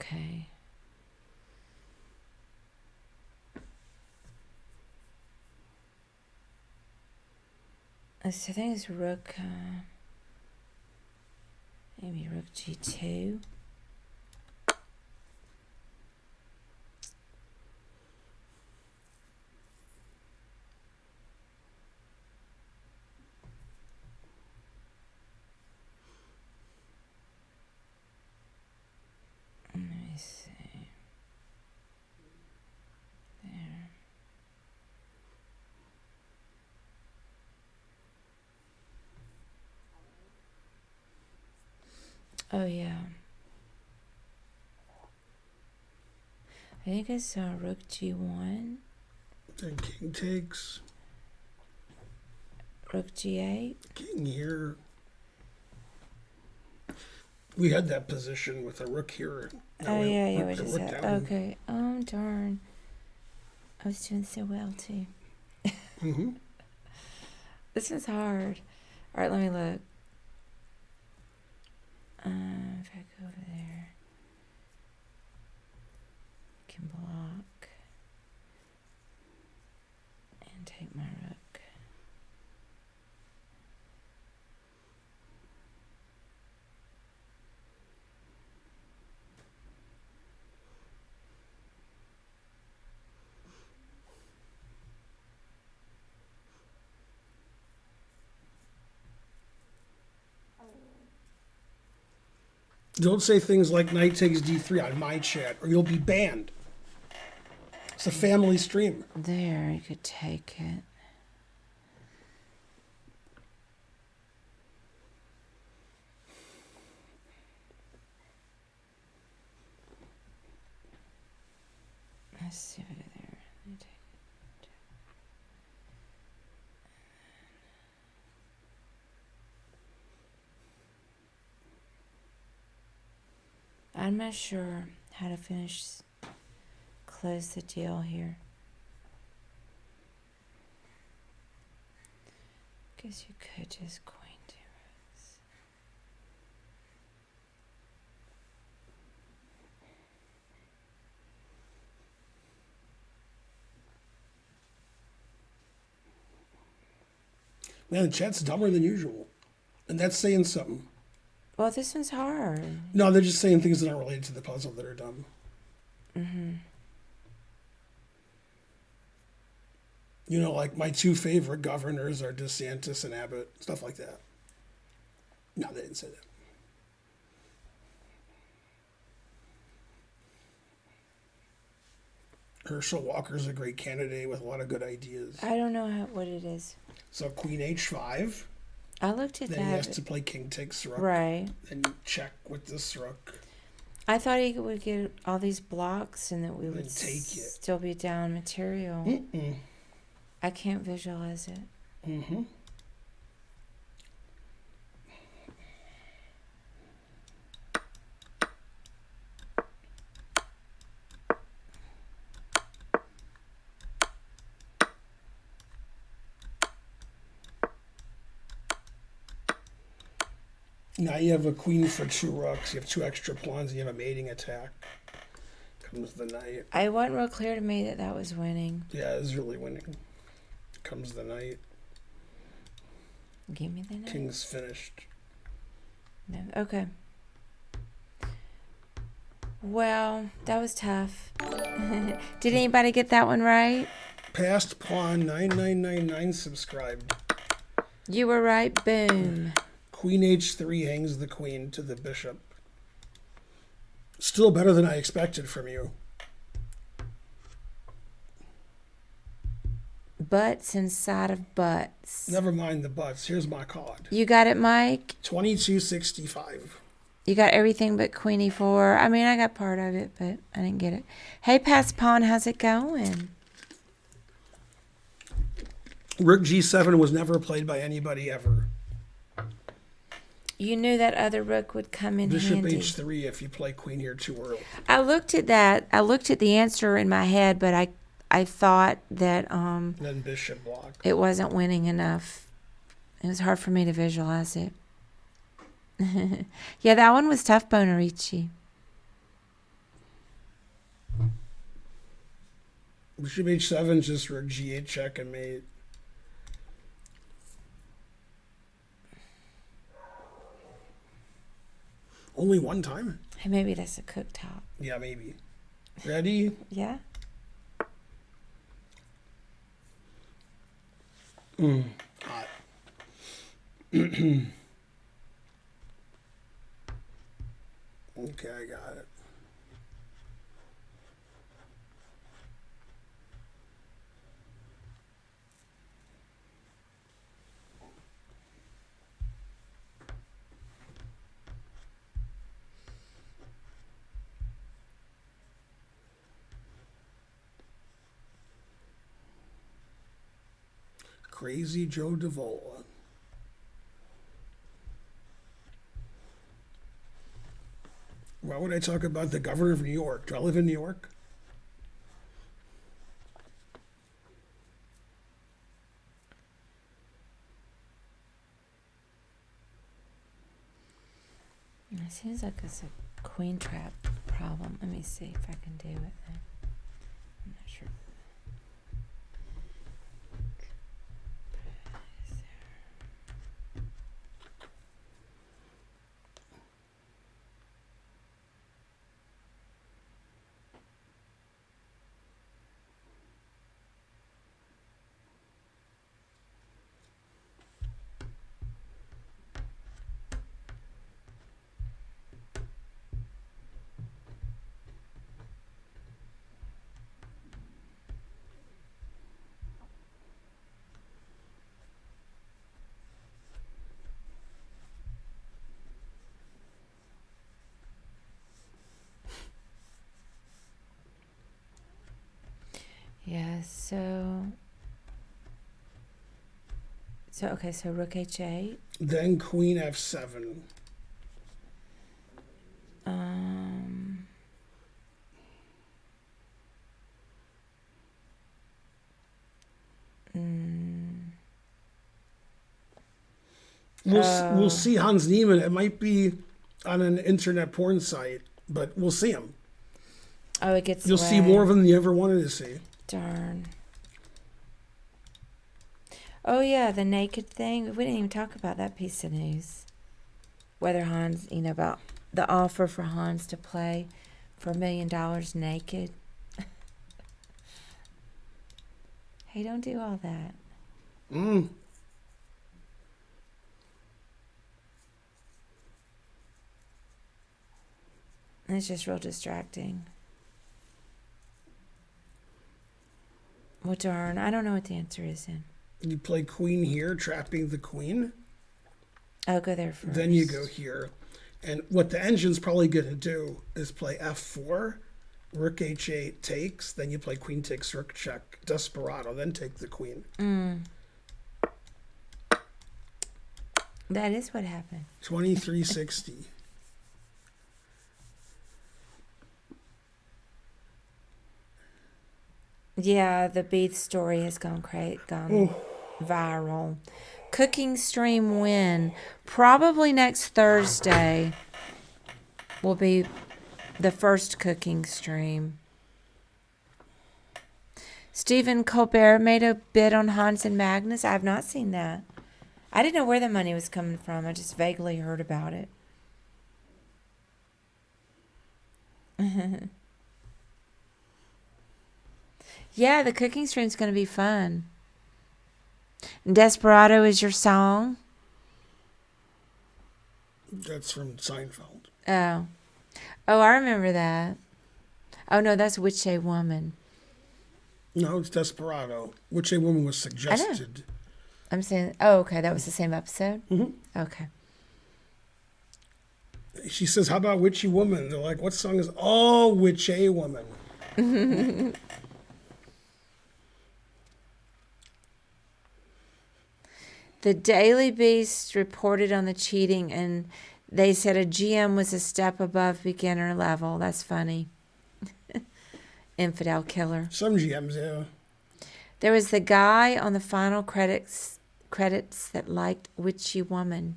Okay. I think it's rook. Maybe rook g2. Let me see. There. Oh yeah. I think it's rook g1. Then king takes. Rook g8. King here. We had that position with a rook here. Oh yeah, we we just had. Okay. Oh darn. I was doing so well too. Mm-hmm. This is hard. All right, let me look. If I go over there, I can block and take my rook. Don't say things like knight takes d3 on my chat, or you'll be banned. It's a family stream. There, you could take it. Let's see if I go there. Let me take it. I'm not sure how to close the deal here. Guess you could just queen two rooks. Man, the chat's dumber than usual. And that's saying something. Well, this one's hard. No, they're just saying things that aren't related to the puzzle that are dumb. Mm-hmm. You know, like my two favorite governors are DeSantis and Abbott, stuff like that. No, they didn't say that. Herschel Walker's a great candidate with a lot of good ideas. I don't know what it is. So queen h5. I looked at Then that. he has to play king takes rook. Right. Then you check with this rook. I thought he would get all these blocks and that we would take it. still be down material. Mm-mm. I can't visualize it. Mm-hmm. Now you have a queen for two rooks. You have two extra pawns. And you have a mating attack. Comes the knight. It wasn't real clear to me that was winning. Yeah, it's really winning. Comes the knight. Give me the knight. King's finished. No. Okay. Well, that was tough. Did anybody get that one right? Passed pawn 9999 subscribed. You were right. Boom. Queen h3 hangs the queen to the bishop. Still better than I expected from you. Butts inside of butts. Never mind the butts. Here's my card. You got it, Mike? 2265. You got everything but Queen E4. I mean, I got part of it, but I didn't get it. Hey, Pass Pawn, how's it going? Rook g7 was never played by anybody ever. You knew that other rook would come in Bishop handy. h3 if you play queen here too early. I looked at that. I looked at the answer in my head, but I thought that Then bishop block. it wasn't winning enough. It was hard for me to visualize it. Yeah, that one was tough, Bonarici. Bishop h7 just for a g8 check and mate. Only one time? Hey, maybe that's a cooktop. Yeah, maybe. Ready? Yeah. Hot. Okay, I got it. Crazy Joe Davola. Why would I talk about the governor of New York? Do I live in New York? It seems like it's a queen trap problem. Let me see if I can do it then. I'm not sure. Yeah, so okay, so rook h8. Then queen f7. We'll see Hans Niemann. It might be on an internet porn site, but we'll see him. Oh, it gets You'll see more of him than you ever wanted to see. Darn. Oh, yeah, the naked thing. We didn't even talk about that piece of news. Whether Hans, about the offer for Hans to play for $1 million naked. Hey, don't do all that. It's just real distracting. Well, darn, I don't know what the answer is then. You play queen here, trapping the queen. I'll go there first. Then you go here. And what the engine's probably going to do is play f4, rook h8 takes, then you play queen takes, rook check, desperado, then take the queen. That is what happened. 2360. Yeah, the Beath story has gone viral. Cooking stream win. Probably next Thursday will be the first cooking stream. Stephen Colbert made a bid on Hans and Magnus. I have not seen that. I didn't know where the money was coming from. I just vaguely heard about it. Yeah, the cooking stream's going to be fun. Desperado is your song? That's from Seinfeld. Oh. Oh, I remember that. Oh, no, that's Which a Woman. No, it's Desperado. Which a Woman was suggested. I'm saying, oh, okay, that was the same episode? Mm-hmm. Okay. She says, how about Witchy Woman? They're like, what song is, oh, Witch a Woman. The Daily Beast reported on the cheating, and they said a GM was a step above beginner level. That's funny. Infidel killer. Some GMs, yeah. There was the guy on the final credits that liked Witchy Woman.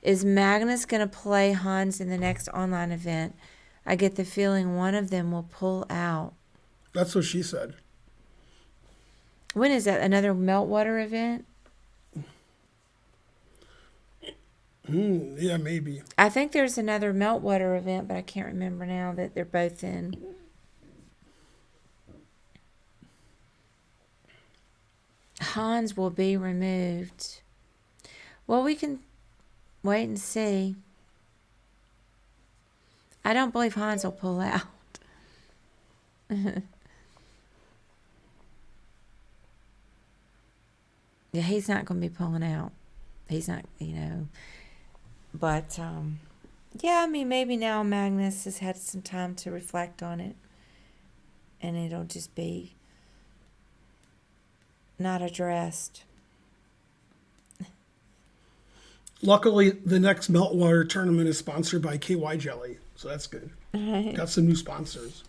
Is Magnus going to play Hans in the next online event? I get the feeling one of them will pull out. That's what she said. When is that? Another meltwater event? Yeah, maybe. I think there's another meltwater event, but I can't remember now that they're both in. Hans will be removed. Well, we can wait and see. I don't believe Hans will pull out. Yeah, he's not going to be pulling out. He's not, But, yeah, I mean, maybe now Magnus has had some time to reflect on it. And it'll just be not addressed. Luckily, the next Meltwater tournament is sponsored by KY Jelly, so that's good. Right. Got some new sponsors.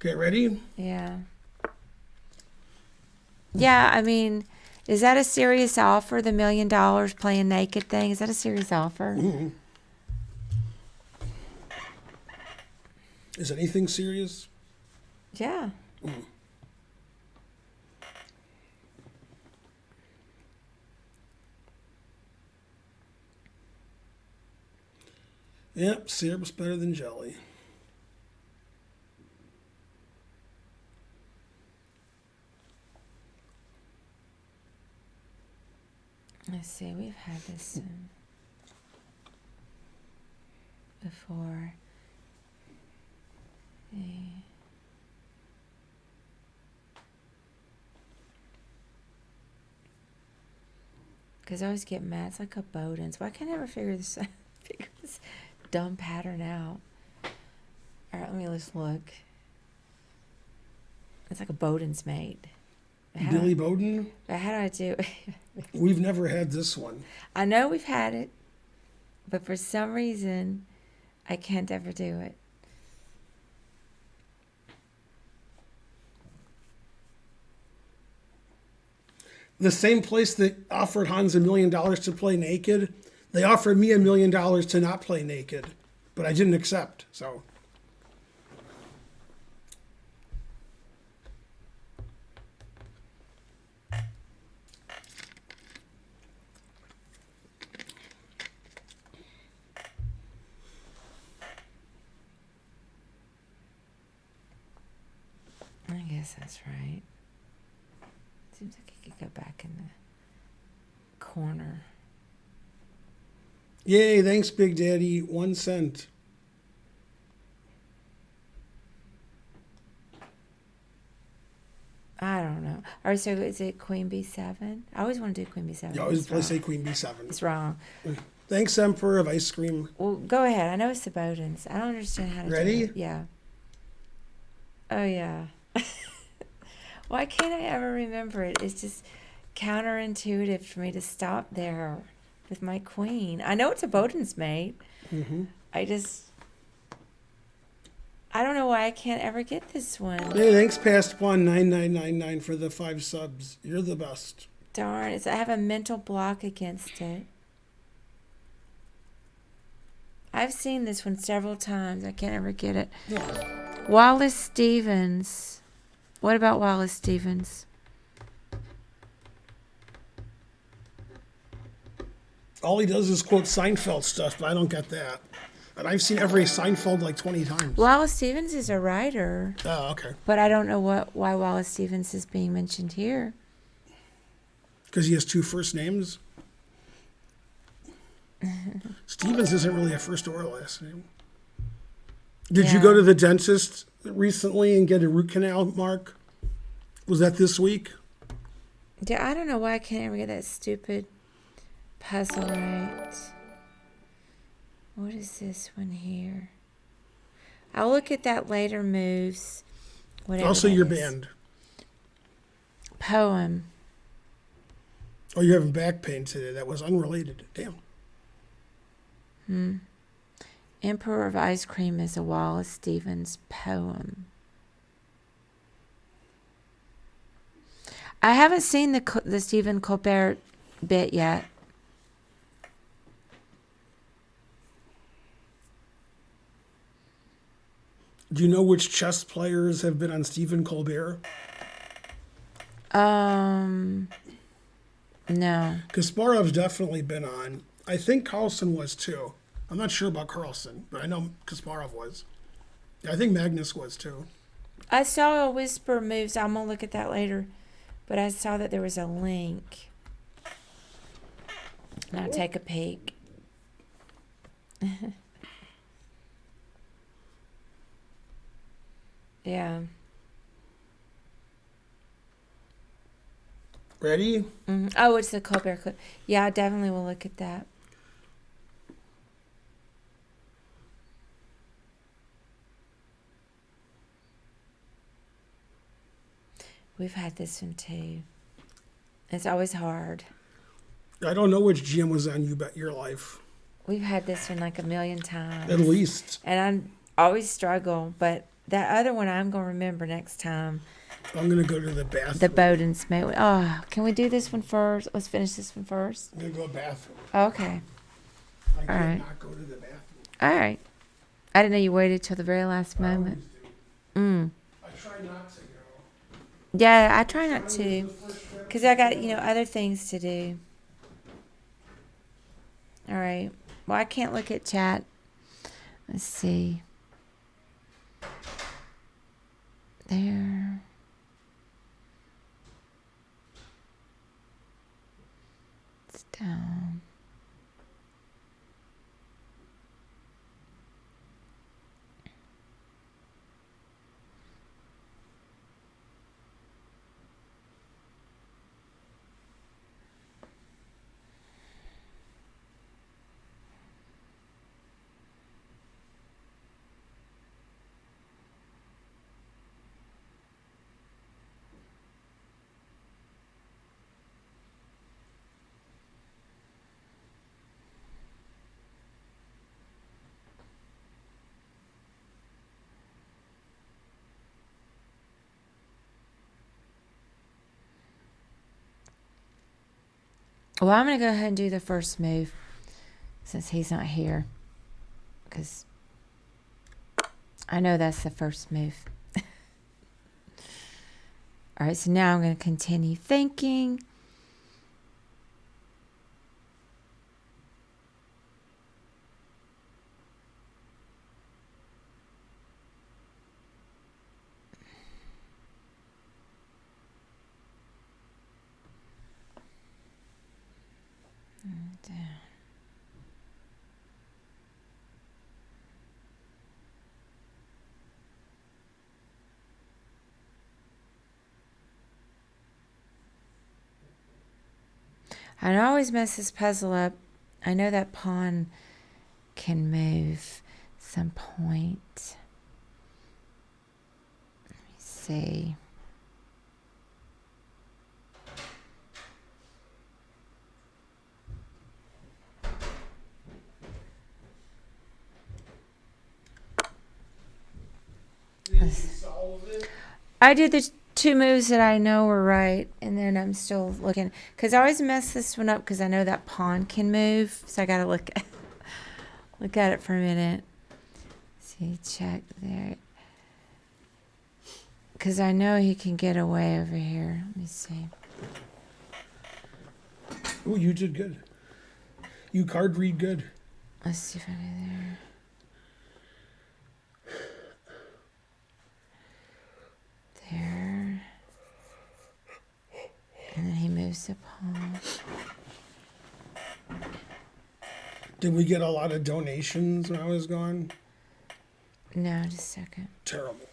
Okay, ready? Yeah. Yeah, I mean, is that a serious offer, the $1 million playing naked thing? Is that a serious offer? Mm-hmm. Is anything serious? Yeah. Yep, syrup's better than jelly. Let's see, we've had this before. Because I always get mad. It's like a Bowden's. Why can't I ever figure this dumb pattern out? All right, let me just look. It's like a Bowden's made. Billy Bowden? But how do I do it? We've never had this one. I know we've had it, but for some reason, I can't ever do it. The same place that offered Hans $1 million to play naked, they offered me $1 million to not play naked, but I didn't accept, so. I guess that's right. Seems like I could go back in the corner. Yay, thanks, Big Daddy. 1 cent. I don't know. All right, so is it Queen B7? I always want to do Queen B7. You always It's play wrong. say Queen B7. It's wrong. Thanks, Emperor of Ice Cream. Well, go ahead. I know it's the Bowdens. I don't understand how to Ready? do it. Yeah. Oh, yeah. Why can't I ever remember it? It's just counterintuitive for me to stop there with my queen. I know it's a Bowden's mate. Mm-hmm. I don't know why I can't ever get this one. Hey, thanks, Past One 9999 for the 5 subs. You're the best. Darn, I have a mental block against it. I've seen this one several times. I can't ever get it. Yeah. Wallace Stevens. What about Wallace Stevens? All he does is quote Seinfeld stuff, but I don't get that. And I've seen every Seinfeld like 20 times. Wallace Stevens is a writer, Oh, okay. but I don't know why Wallace Stevens is being mentioned here. Because he has 2 first names. Stevens isn't really a first or last name. Did you Yeah. go to the dentist recently and get a root canal, Mark? Was that this week? Yeah, I don't know why I can't ever get that stupid puzzle right. What is this one here? I'll look at that later. Moves. Whatever. Also, that your is. band. Poem. Oh, you're having back pain today. That was unrelated. Damn. Emperor of Ice Cream is a Wallace Stevens poem. I haven't seen the Stephen Colbert bit yet. Do you know which chess players have been on Stephen Colbert? No. Kasparov's definitely been on. I think Carlsen was too. I'm not sure about Carlsen, but I know Kasparov was. I think Magnus was too. I saw a Whisper Moves. I'm going to look at that later. But I saw that there was a link. And I'll take a peek. Yeah. Ready? Mm-hmm. Oh, it's the Colbert clip. Yeah, I definitely will look at that. We've had this one too. It's always hard. I don't know which GM was on You Bet Your Life. We've had this one like a million times. At least. And I always struggle, but that other one I'm going to remember next time. I'm going to go to the bathroom. The Bowden Smith. Oh, can we do this one first? Let's finish this one first. I'm going to go to the bathroom. Okay. I can't not go to the bathroom. All right. I didn't know you waited till the very last moment. I try not to go. Yeah, I try not to. Because I got, other things to do. All right. Well, I can't look at chat. Let's see. There. It's down. Well, I'm going to go ahead and do the first move since he's not here. Because I know that's the first move. All right, so now I'm going to continue thinking. Down. I always mess this puzzle up. I know that pawn can move some point. Let me see. I did the two moves that I know were right, and then I'm still looking because I always mess this one up because I know that pawn can move, so I gotta look at it for a minute. See, check there, because I know he can get away over here. Let me see. Oh, you did good. You card read good. Let's see if I do there. There. And then he moves the pawn. Did we get a lot of donations when I was gone? No, just a second. Terrible.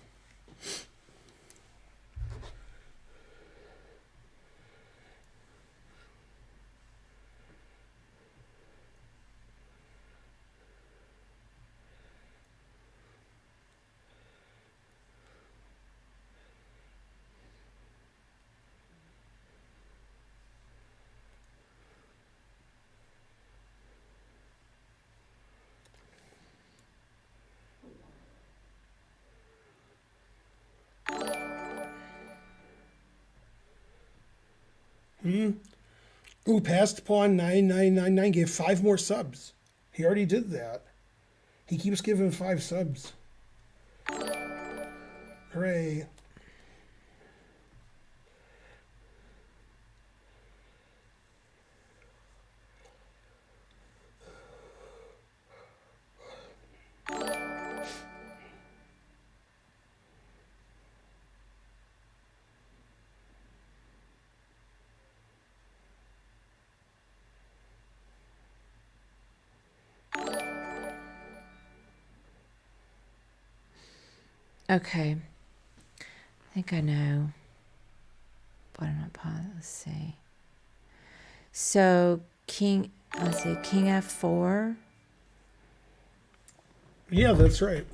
Ooh, past pawn 9999 gave 5 more subs. He already did that. He keeps giving 5 subs. Hooray. Okay. I think I know. But I'm not positive. Let's see. So king F4. Yeah, that's right.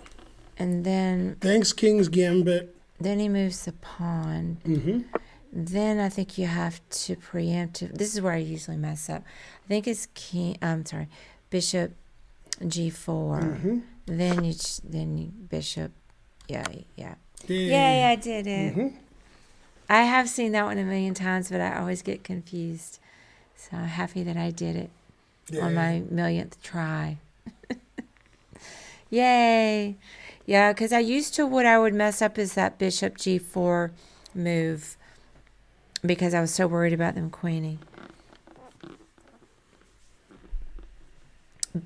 And then Thanks, King's Gambit. then he moves the pawn. Mm-hmm. Then I think you have to preemptive. This is where I usually mess up. I think it's bishop G4. Mm-hmm. Then you bishop. Yeah. Yeah. Yay, I did it. Mm-hmm. I have seen that one a million times, but I always get confused. So I'm happy that I did it on my millionth try. Yay. Yeah, because what I would mess up is that bishop G4 move because I was so worried about them queening.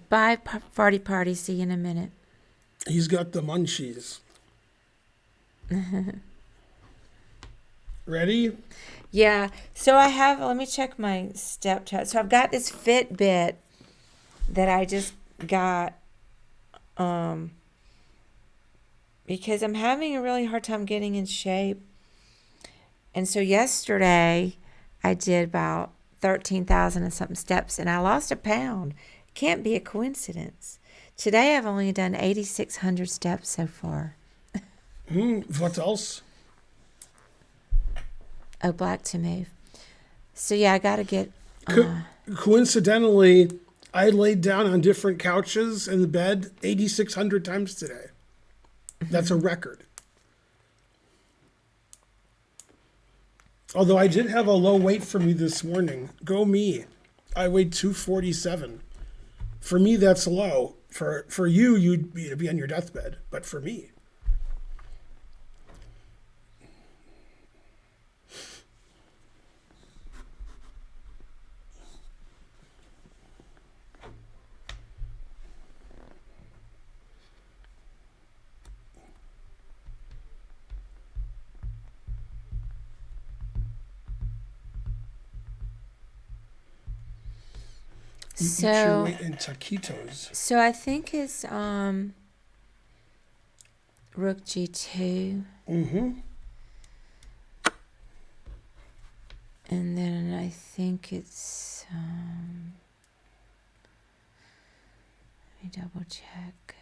Bye, party. See you in a minute. He's got the munchies. Ready? Yeah. So let me check my step chart. So I've got this Fitbit that I just got because I'm having a really hard time getting in shape. And so yesterday I did about 13,000 and something steps and I lost a pound. Can't be a coincidence. Today I've only done 8,600 steps so far. What else? Oh, black to move. So yeah, I got to get... Coincidentally, I laid down on different couches in the bed 8,600 times today. That's a record. Although I did have a low weight for me this morning. Go me. I weighed 247. For me, that's low. For you, you'd be on your deathbed. But for me... Eat your weight in taquitos. So I think it's Rook G2. Mm-hmm. And then I think it's let me double check.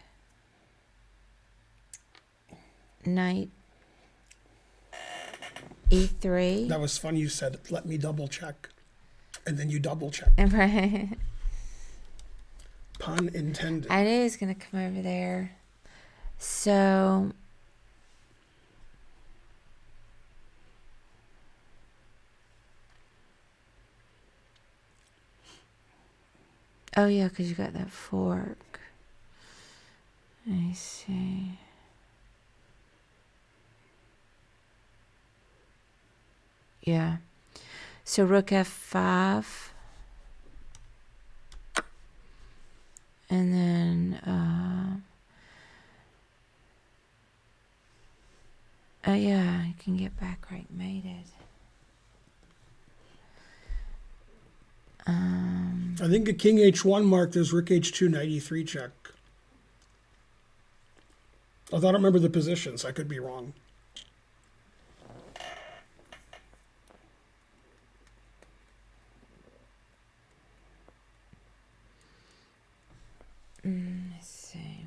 Knight E3. That was fun. You said, let me double check. And then you double check. Right. Pun intended. I knew he was going to come over there. So... Oh, yeah, because you got that fork. Let me see. Yeah. So Rook F5. And then, oh yeah, you can get back right mated. I think a king H1 mark, there's Rook H2 93 check. Although I don't remember the positions, I could be wrong. Let's see.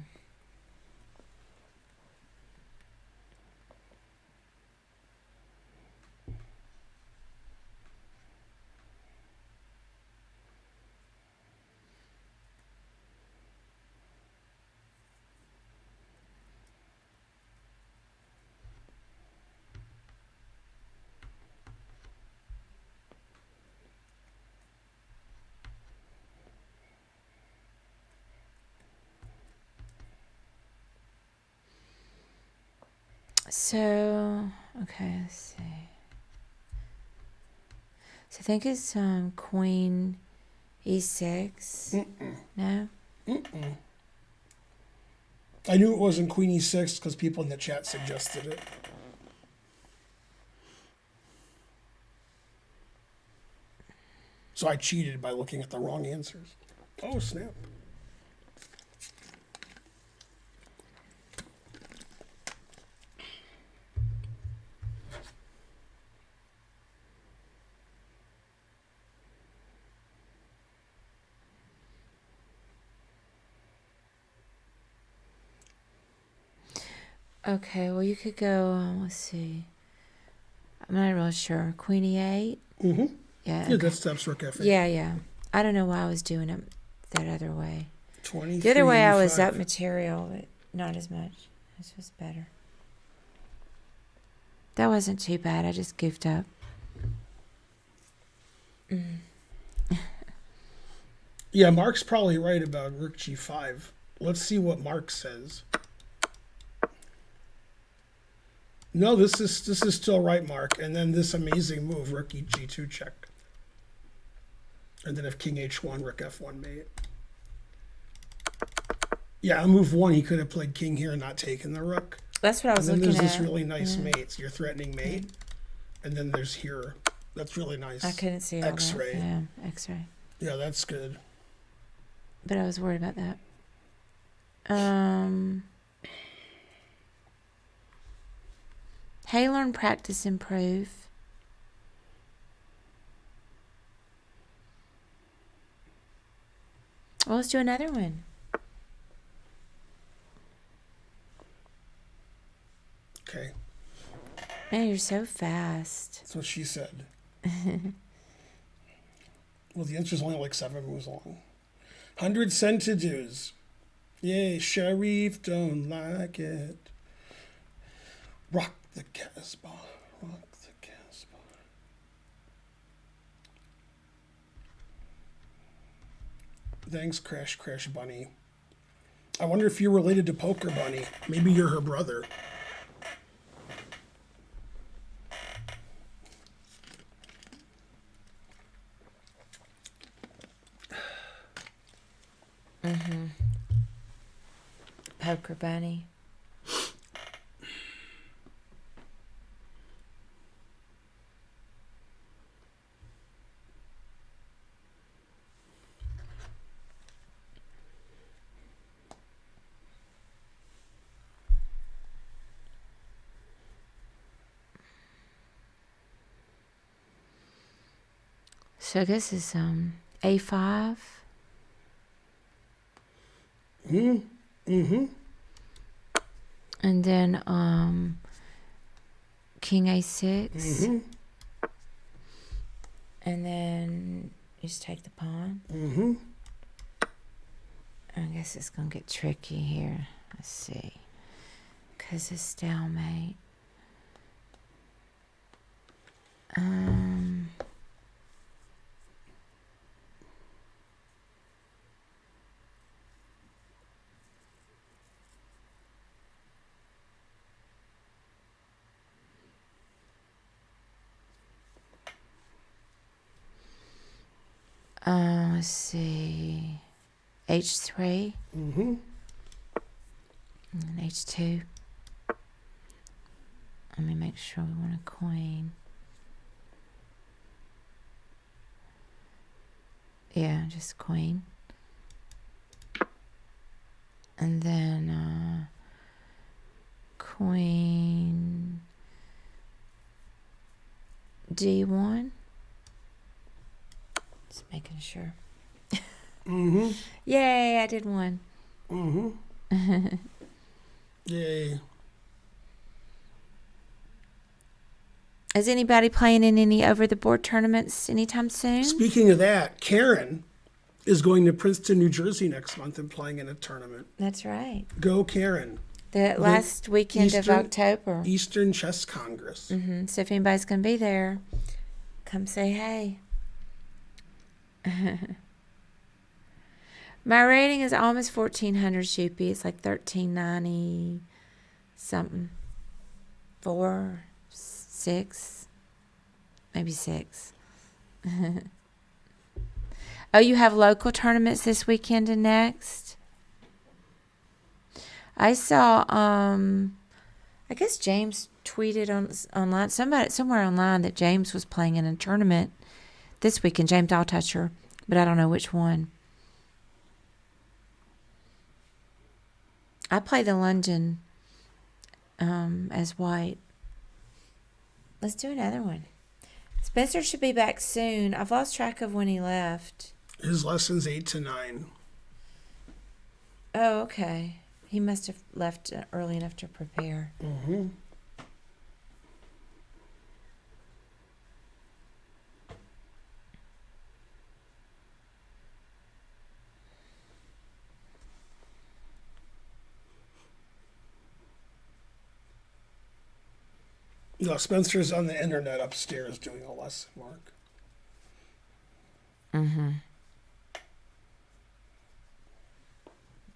So, okay, let's see. So I think it's queen e6. No? I knew it wasn't queen e6 because people in the chat suggested it. So I cheated by looking at the wrong answers. Oh, snap. Okay, well, you could go, let's see. I'm not real sure. Queen e8? Mm-hmm. Yeah. Yeah, Okay. that steps rook f8. Yeah. I don't know why I was doing it that other way. 23, The other way I was e5. up material, but not as much. This was better. That wasn't too bad. I just goofed up. Yeah, Mark's probably right about rook g5. Let's see what Mark says. No, this is still right, Mark. And then this amazing move, rook g2 check. And then if king h1, rook f1 mate. Yeah, on move 1, he could have played king here and not taken the rook. That's what I was and then looking there's at. this really nice mate. So you're threatening mate. And then there's here. That's really nice. I couldn't see all X-ray. that. Yeah, X-ray. Yeah, that's good. But I was worried about that. Hey, learn, practice, improve. Well, let's do another one. Okay. Man, you're so fast. That's what she said. Well, the answer's only like 7 moves long. 100 centidues. Yay, Sharif don't like it. Rock the Casbah. Rock the Casbah. Thanks, Crash Bunny. I wonder if you're related to Poker Bunny. Maybe you're her brother. Poker Bunny. So this is A5. And then King A6. And then you just take the pawn. I guess it's gonna get tricky here. Let's see. Cause it's stalemate. Let's see. H3. And H2. Let me make sure we want a queen. Yeah, just queen. And then queen D1. Just making sure. Yay, I did one. Yay. Is anybody playing in any over-the-board tournaments anytime soon? Speaking of that, Karen is going to Princeton, New Jersey next month and playing in a tournament. That's right. Go, Karen. The last weekend of October. Eastern Chess Congress. So if anybody's going to be there, come say hey. My rating is almost 1,400 Shupi. It's like 1,390 something. 4, 6, maybe 6. Oh, you have local tournaments this weekend and next? I saw, I guess James tweeted online, somewhere online, that James was playing in a tournament this weekend, James Alltoucher, but I don't know which one. I play the London as white. Let's do another one. Spencer should be back soon. I've lost track of when he left. His lesson's 8 to 9. Oh, okay. He must have left early enough to prepare. Mm-hmm. No, Spencer's on the internet upstairs doing a lesson, Mark. Mm-hmm.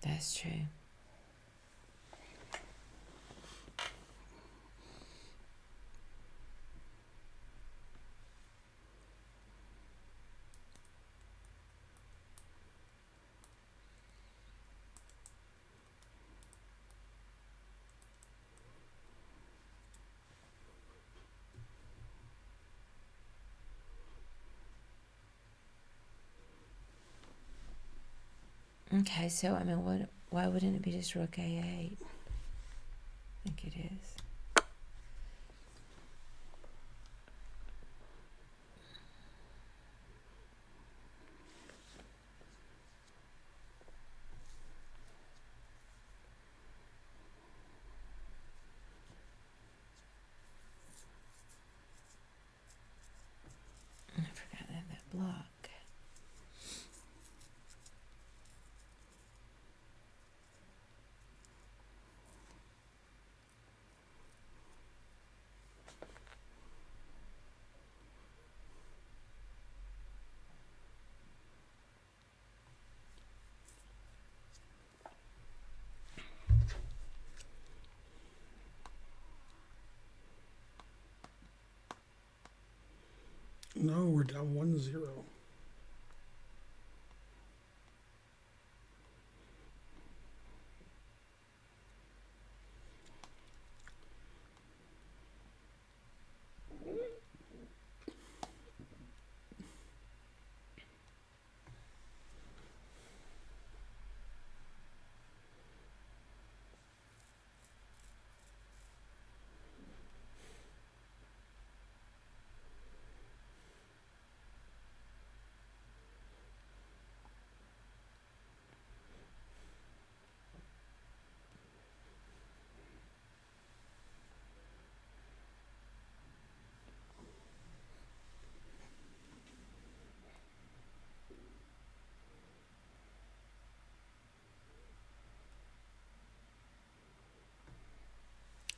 That's true. Okay, so I mean, why wouldn't it be just Rook A8? I think it is. I forgot that block. No, we're down 1-0.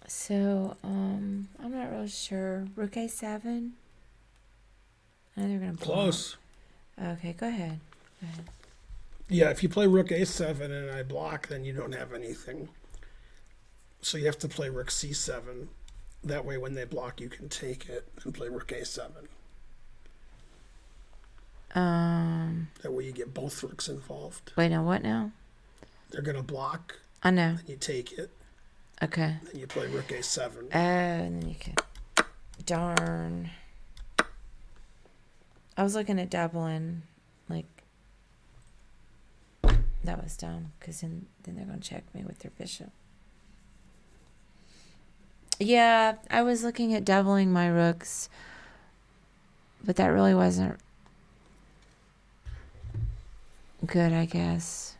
So, I'm not real sure. Rook A7? I know they're going to block. Close. Okay, go ahead. Go ahead. Yeah, if you play Rook A7 and I block, then you don't have anything. So you have to play Rook C7. That way when they block, you can take it and play Rook A7. That way you get both rooks involved. Wait, now what now? They're going to block, I know. and you take it. Okay. Then you play Rook A7. And then you can... Darn. I was looking at doubling, like... That was dumb, because then they're going to check me with their bishop. Yeah, I was looking at doubling my rooks, but that really wasn't good, I guess.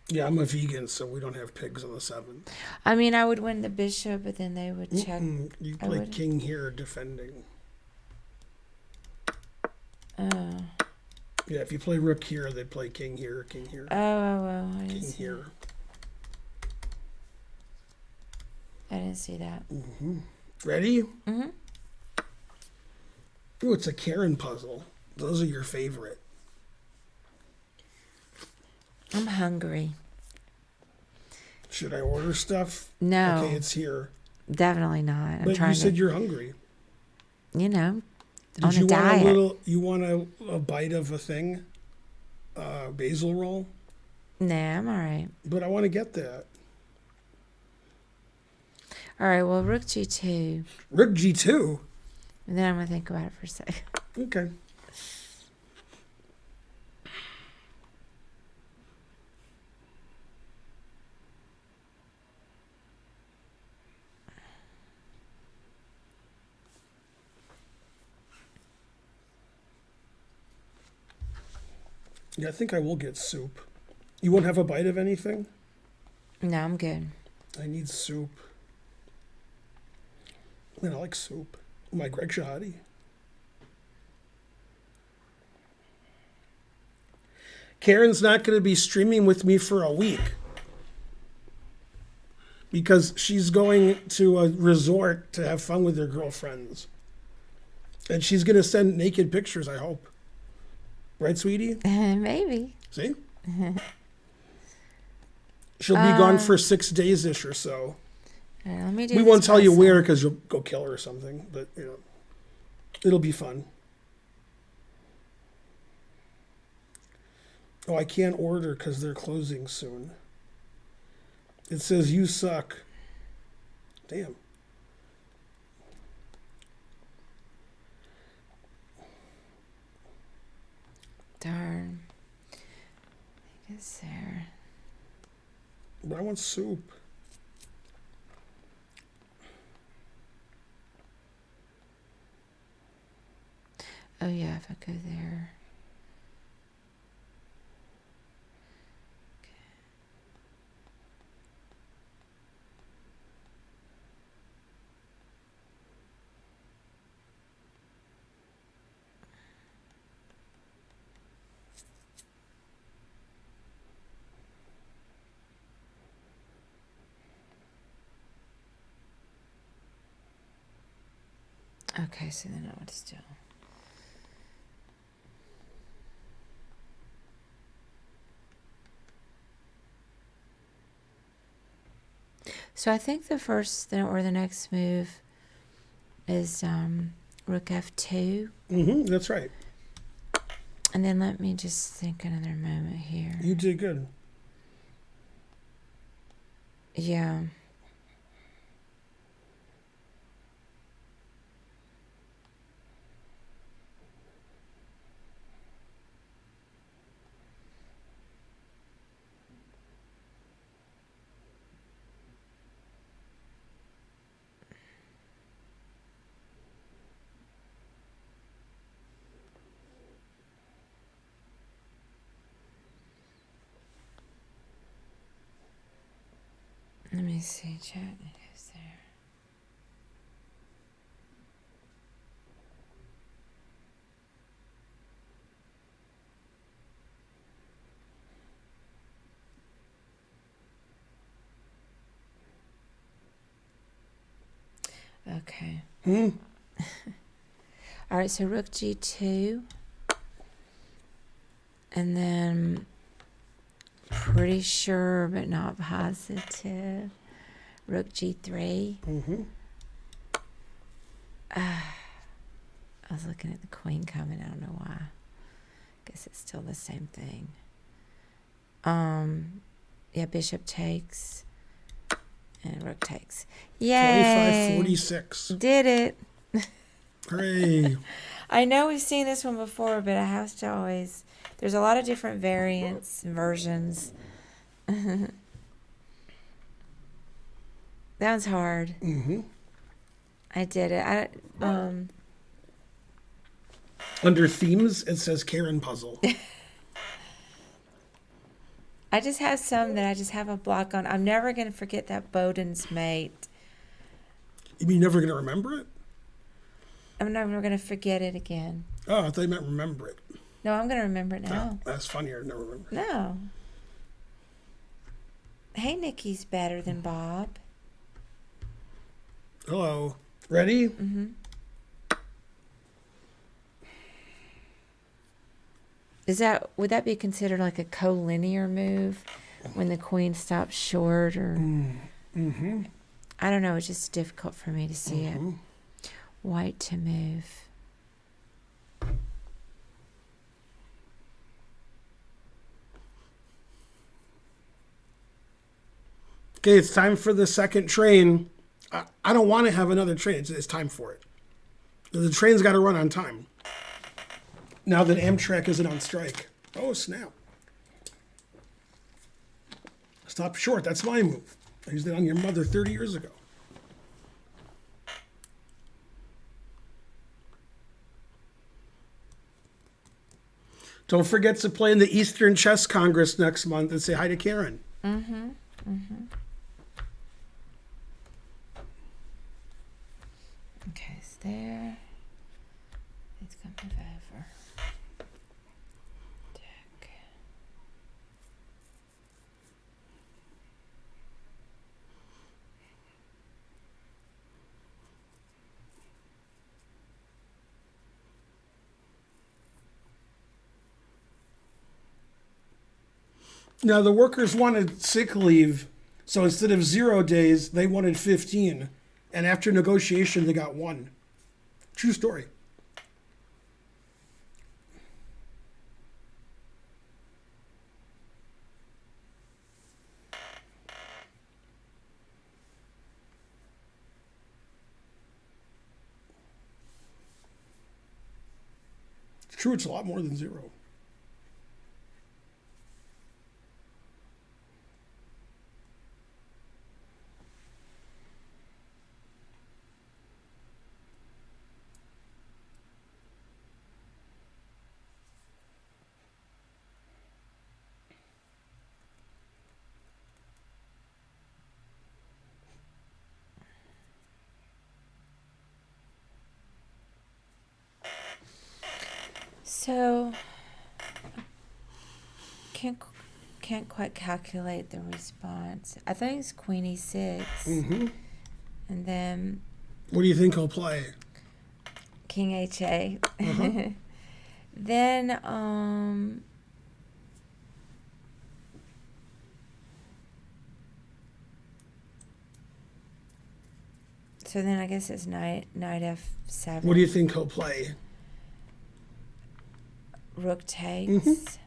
Yeah, I'm a vegan, so we don't have pigs on the 7. I mean, I would win the bishop, but then they would check. You play king here defending. Oh. Yeah, if you play rook here, they play king here, king here. Oh, I didn't king see here. I didn't see that. Mm-hmm. Ready? Mm-hmm. Ooh, it's a Karen puzzle. Those are your favorite. I'm hungry. Should I order stuff? No. Okay, it's here. Definitely not. I'm But trying you said to, you're hungry. you know, Did on you a want diet. you want a bite of a thing? Basil roll? Nah, I'm all right. But I want to get that. All right, well, Rook G2. Rook G2? And then I'm going to think about it for a second. Okay. Yeah, I think I will get soup. You won't have a bite of anything? No, I'm good. I need soup. Man, I like soup. My Greg Shahadi. Karen's not going to be streaming with me for a week because she's going to a resort to have fun with her girlfriends. And she's going to send naked pictures, I hope. Right, sweetie? Maybe. See? She'll be gone for 6 days-ish or so. All right, let me do We this won't tell you myself. where because you'll go kill her or something. But, you know, it'll be fun. Oh, I can't order because they're closing soon. It says you suck. Damn. Darn. I think it's there. But I want soup. Oh, yeah, if I go there. Okay, so then I would still. So I think the first or the next move is Rook F2. That's right. And then let me just think another moment here. You did good. Yeah. Let me see, chat. It is there. Okay. All right, so Rook G2. And then pretty sure but not positive. Rook G3. I was looking at the queen coming. I don't know why. Guess it's still the same thing. Yeah, bishop takes. And rook takes. Yay! 25-46. Did it. Hooray. I know we've seen this one before, but I have to always... There's a lot of different variants and versions. That was hard. I did it. Under themes, it says Karen puzzle. I just have some that I just have a block on. I'm never going to forget that Bowden's mate. You mean you're never going to remember it? I'm never going to forget it again. Oh, I thought you meant remember it. No, I'm going to remember it now. Oh, that's funnier. Never remember. No. Hey, Nikki's better than Bob. Hello. Ready? Would that be considered like a collinear move when the queen stops short or? I don't know. It's just difficult for me to see it. White to move. Okay, it's time for the second train. I don't want to have another train. It's time for it. The train's got to run on time. Now that Amtrak isn't on strike. Oh, snap. Stop short. That's my move. I used it on your mother 30 years ago. Don't forget to play in the Eastern Chess Congress next month and say hi to Karen. Okay, it's there. It's going to move over. Deck. Now, the workers wanted sick leave, so instead of 0 days, they wanted 15. And after negotiation, they got 1. True story. It's true, it's a lot more than 0. So, can't quite calculate the response. I think it's Queen E6. And then What do you think he'll play? King H8. Then, so then I guess it's knight F7. What do you think he'll play? Rook takes.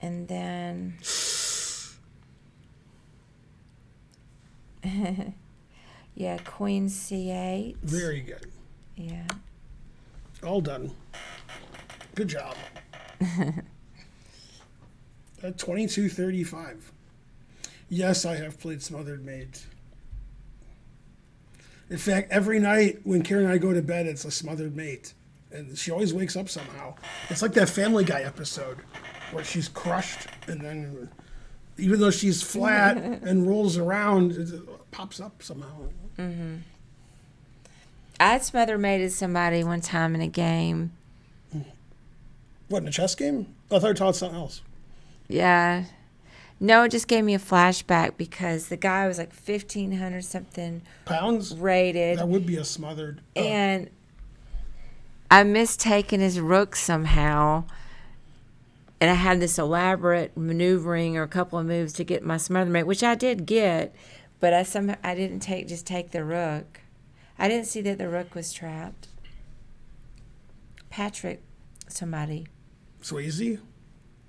And then yeah, Queen C8. Very good. Yeah. All done. Good job. At 22:35. Yes, I have played Smothered Mate. In fact, every night when Karen and I go to bed, it's a Smothered Mate. And she always wakes up somehow. It's like that Family Guy episode where she's crushed and then, even though she's flat and rolls around, it pops up somehow. I Smothered Mated somebody one time in a game. What, in a chess game? I thought you were talking something else. Yeah. No, it just gave me a flashback because the guy was like 1,500 something Pounds? rated. That would be a Smothered. And I mistaken his rook somehow, and I had this elaborate maneuvering or a couple of moves to get my Smothered Mate, which I did get, but I didn't take the rook. I didn't see that the rook was trapped. Patrick, somebody Swayze?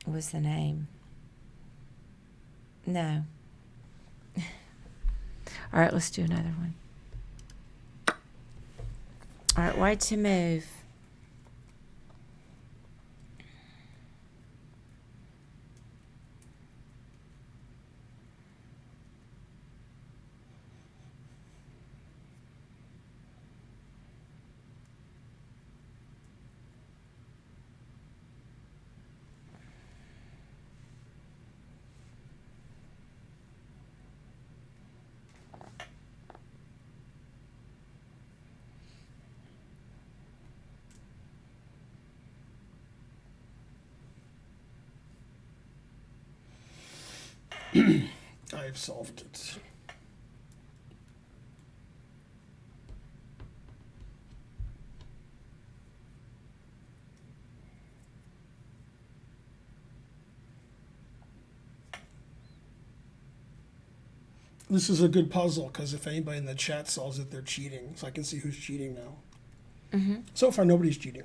was the name. No. All right, let's do another one. All right, white to move. I've solved it. This is a good puzzle because if anybody in the chat solves it, they're cheating. So I can see who's cheating now. So far, nobody's cheating.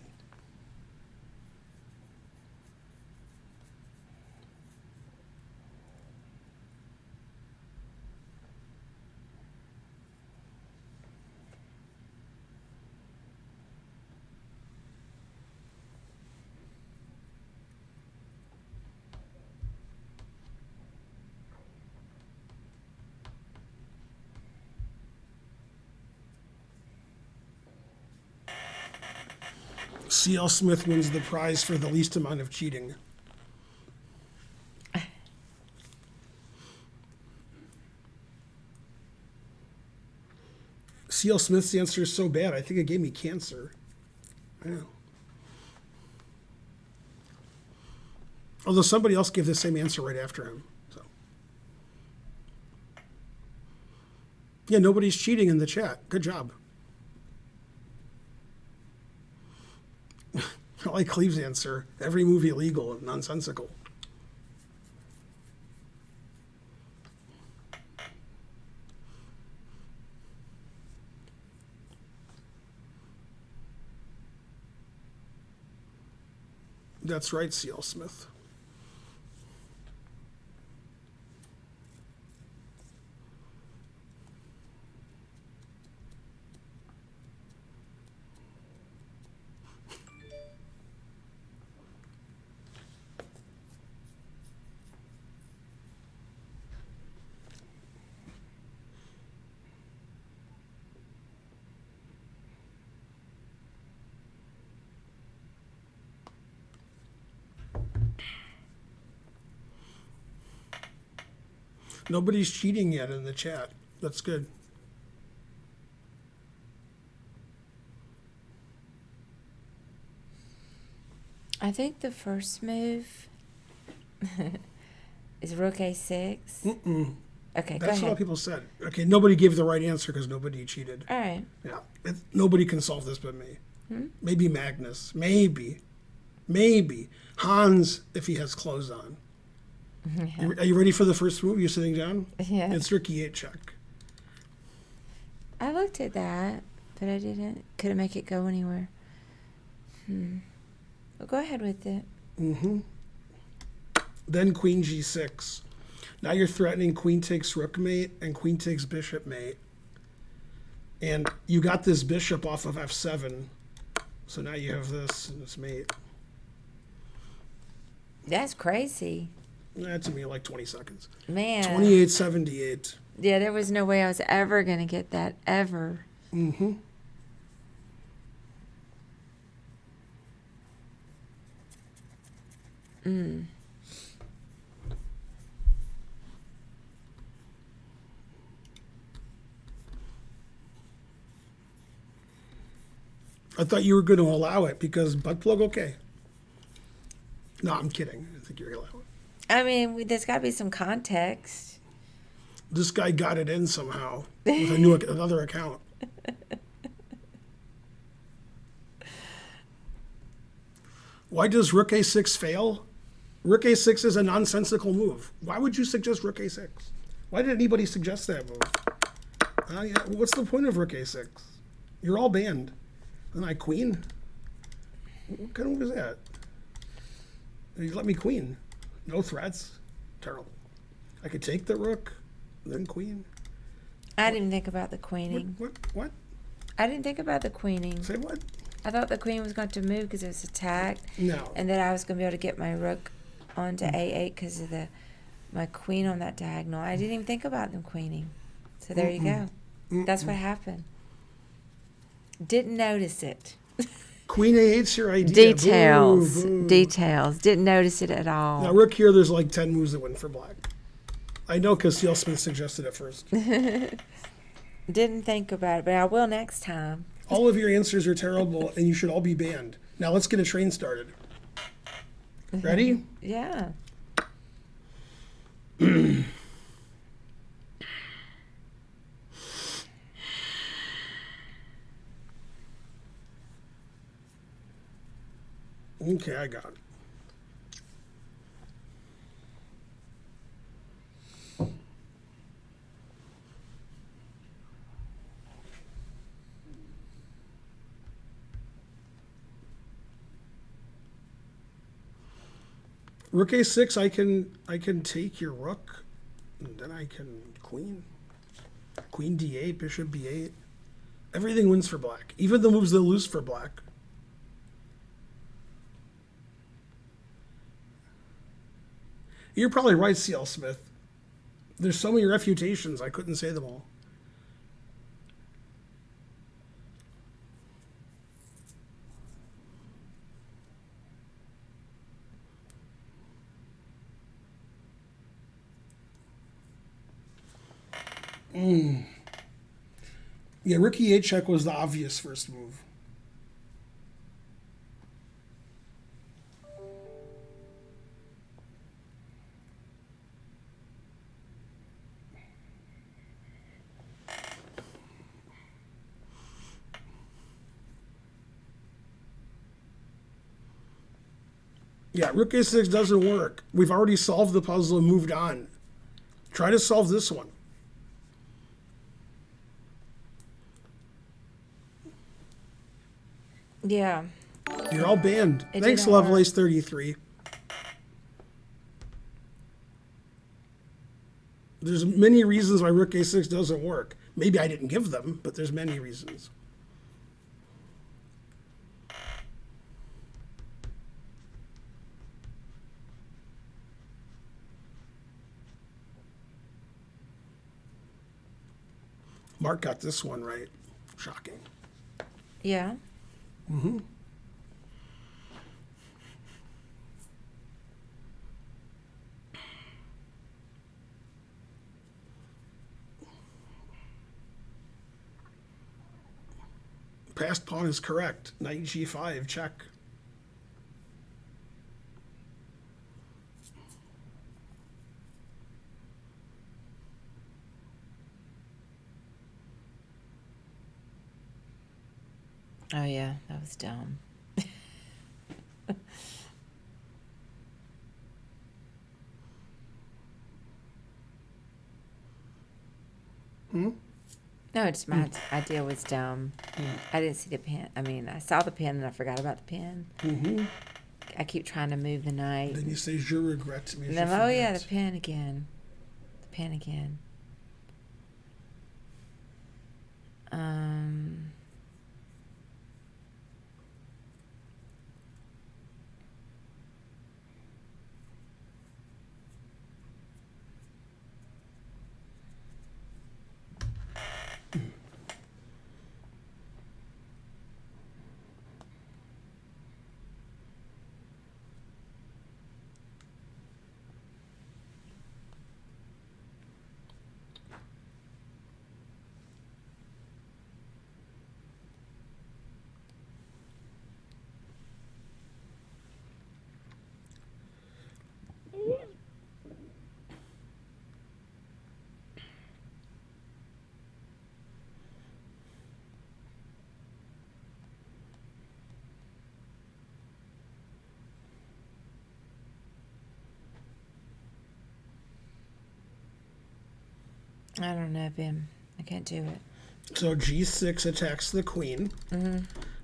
C.L. Smith wins the prize for the least amount of cheating. C.L. Smith's answer is so bad, I think it gave me cancer. I know. Although somebody else gave the same answer right after him. So. Yeah, nobody's cheating in the chat. Good job. I like Cleve's answer. Every movie illegal and nonsensical. That's right, C.L. Smith. Nobody's cheating yet in the chat. That's good. I think the first move is Rook A6. Okay, go That's ahead. what people said. Okay, nobody gave the right answer because nobody cheated. All right. Yeah, nobody can solve this but me. Maybe Magnus. Maybe Hans if he has clothes on. Are you ready for the first move? You sitting down? Yeah. It's Rook E8 check. I looked at that, but I didn't. Couldn't make it go anywhere. Well, go ahead with it. Then Queen G6. Now you're threatening Queen takes Rook mate and Queen takes Bishop mate. And you got this Bishop off of F7. So now you have this and this mate. That's crazy. That took me like 20 seconds. Man. 2878. Yeah, there was no way I was ever going to get that, ever. I thought you were going to allow it because butt plug, okay. No, I'm kidding. I think you're going to allow it. I mean, there's got to be some context. This guy got it in somehow with another account. Why does Rook A6 fail? Rook A6 is a nonsensical move. Why would you suggest Rook A6? Why did anybody suggest that move? Yeah, what's the point of Rook A6? You're all banned. And I queen? What kind of move is that? You let me queen. No threats. Terrible. I could take the rook, then queen. I didn't think about the queening. What? I didn't think about the queening. Say what? I thought the queen was going to move because it was attacked. No. And that I was going to be able to get my rook onto A8 because of my queen on that diagonal. I didn't even think about them queening. So there you go. That's what happened. Didn't notice it. Queen A8's your idea. Details. Boo, boo. Details. Didn't notice it at all. Now, rook here, there's like 10 moves that win for black. I know because C.L. Smith suggested it first. Didn't think about it, but I will next time. All of your answers are terrible, and you should all be banned. Now, let's get a train started. Ready? Yeah. Okay, I got it. Rook a6, I can take your rook, and then I can queen. Queen d8, bishop b8. Everything wins for black. Even the moves that lose for black. You're probably right, C.L. Smith. There's so many refutations, I couldn't say them all. Yeah, rook e8 check was the obvious first move. Yeah, rook a6 doesn't work. We've already solved the puzzle and moved on. Try to solve this one. Yeah. You're all banned. It Thanks, didn't work. Lovelace33. There's many reasons why rook a6 doesn't work. Maybe I didn't give them, but there's many reasons. Mark got this one right. Shocking. Yeah. Passed pawn is correct. Knight g5, check. Oh yeah, that was dumb. No, it's my idea was dumb. I didn't see the pin. I mean, I saw the pin and I forgot about the pin. I keep trying to move the knight. Then you say, je regrette. And then, oh yeah, the pin again. The pin again. I don't know, Bim. I can't do it. So g6 attacks the queen.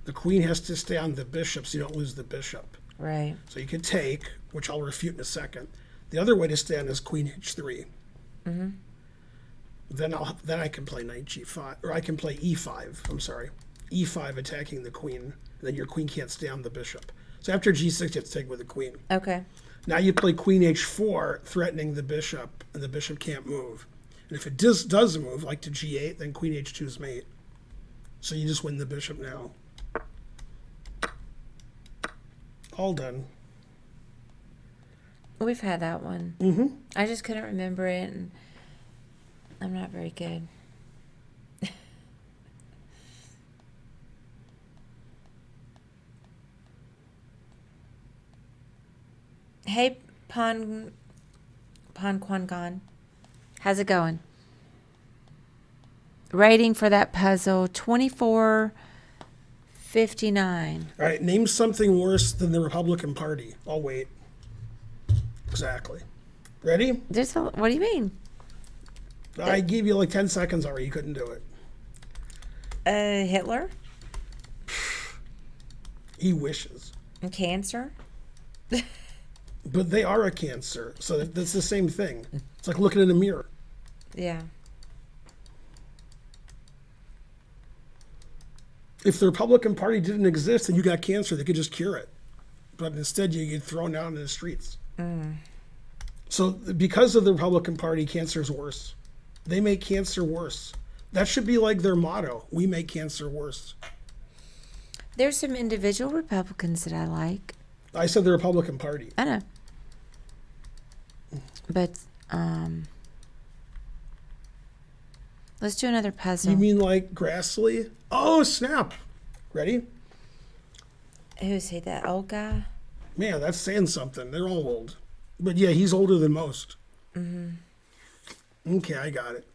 The queen has to stay on the bishop so you don't lose the bishop. Right. So you can take, which I'll refute in a second. The other way to stay on is queen h3. Then I can play knight g5, or I can play e5. I'm sorry, e5 attacking the queen. And then your queen can't stay on the bishop. So after g6, you have to take with the queen. Okay. Now you play queen h4, threatening the bishop, and the bishop can't move. And if it does move, like to g8, then queen h2 is mate. So you just win the bishop now. All done. We've had that one. I just couldn't remember it, and I'm not very good. Hey, Pon Quan Gon. How's it going? Rating for that puzzle, 2459. All right, name something worse than the Republican Party. I'll wait. Exactly. Ready? What do you mean? I gave you like 10 seconds already. You couldn't do it. Hitler? He wishes. And cancer? But they are a cancer, so that's the same thing. It's like looking in a mirror. Yeah. If the Republican Party didn't exist and you got cancer, they could just cure it. But instead, you get thrown out into the streets. So because of the Republican Party, cancer is worse. They make cancer worse. That should be like their motto. We make cancer worse. There's some individual Republicans that I like. I said the Republican Party. I know. But, let's do another puzzle. You mean like Grassley? Oh, snap. Ready? Who's he, that old guy? Man, that's saying something. They're all old. But yeah, he's older than most. Okay, I got it.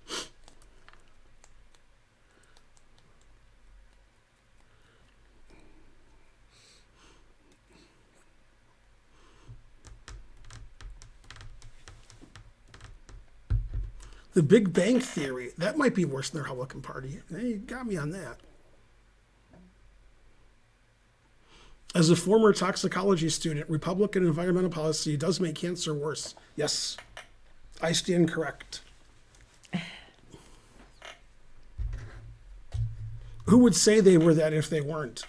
The Big Bang Theory. That might be worse than the Republican Party. They got me on that. As a former toxicology student, Republican environmental policy does make cancer worse. Yes, I stand correct. Who would say they were that if they weren't?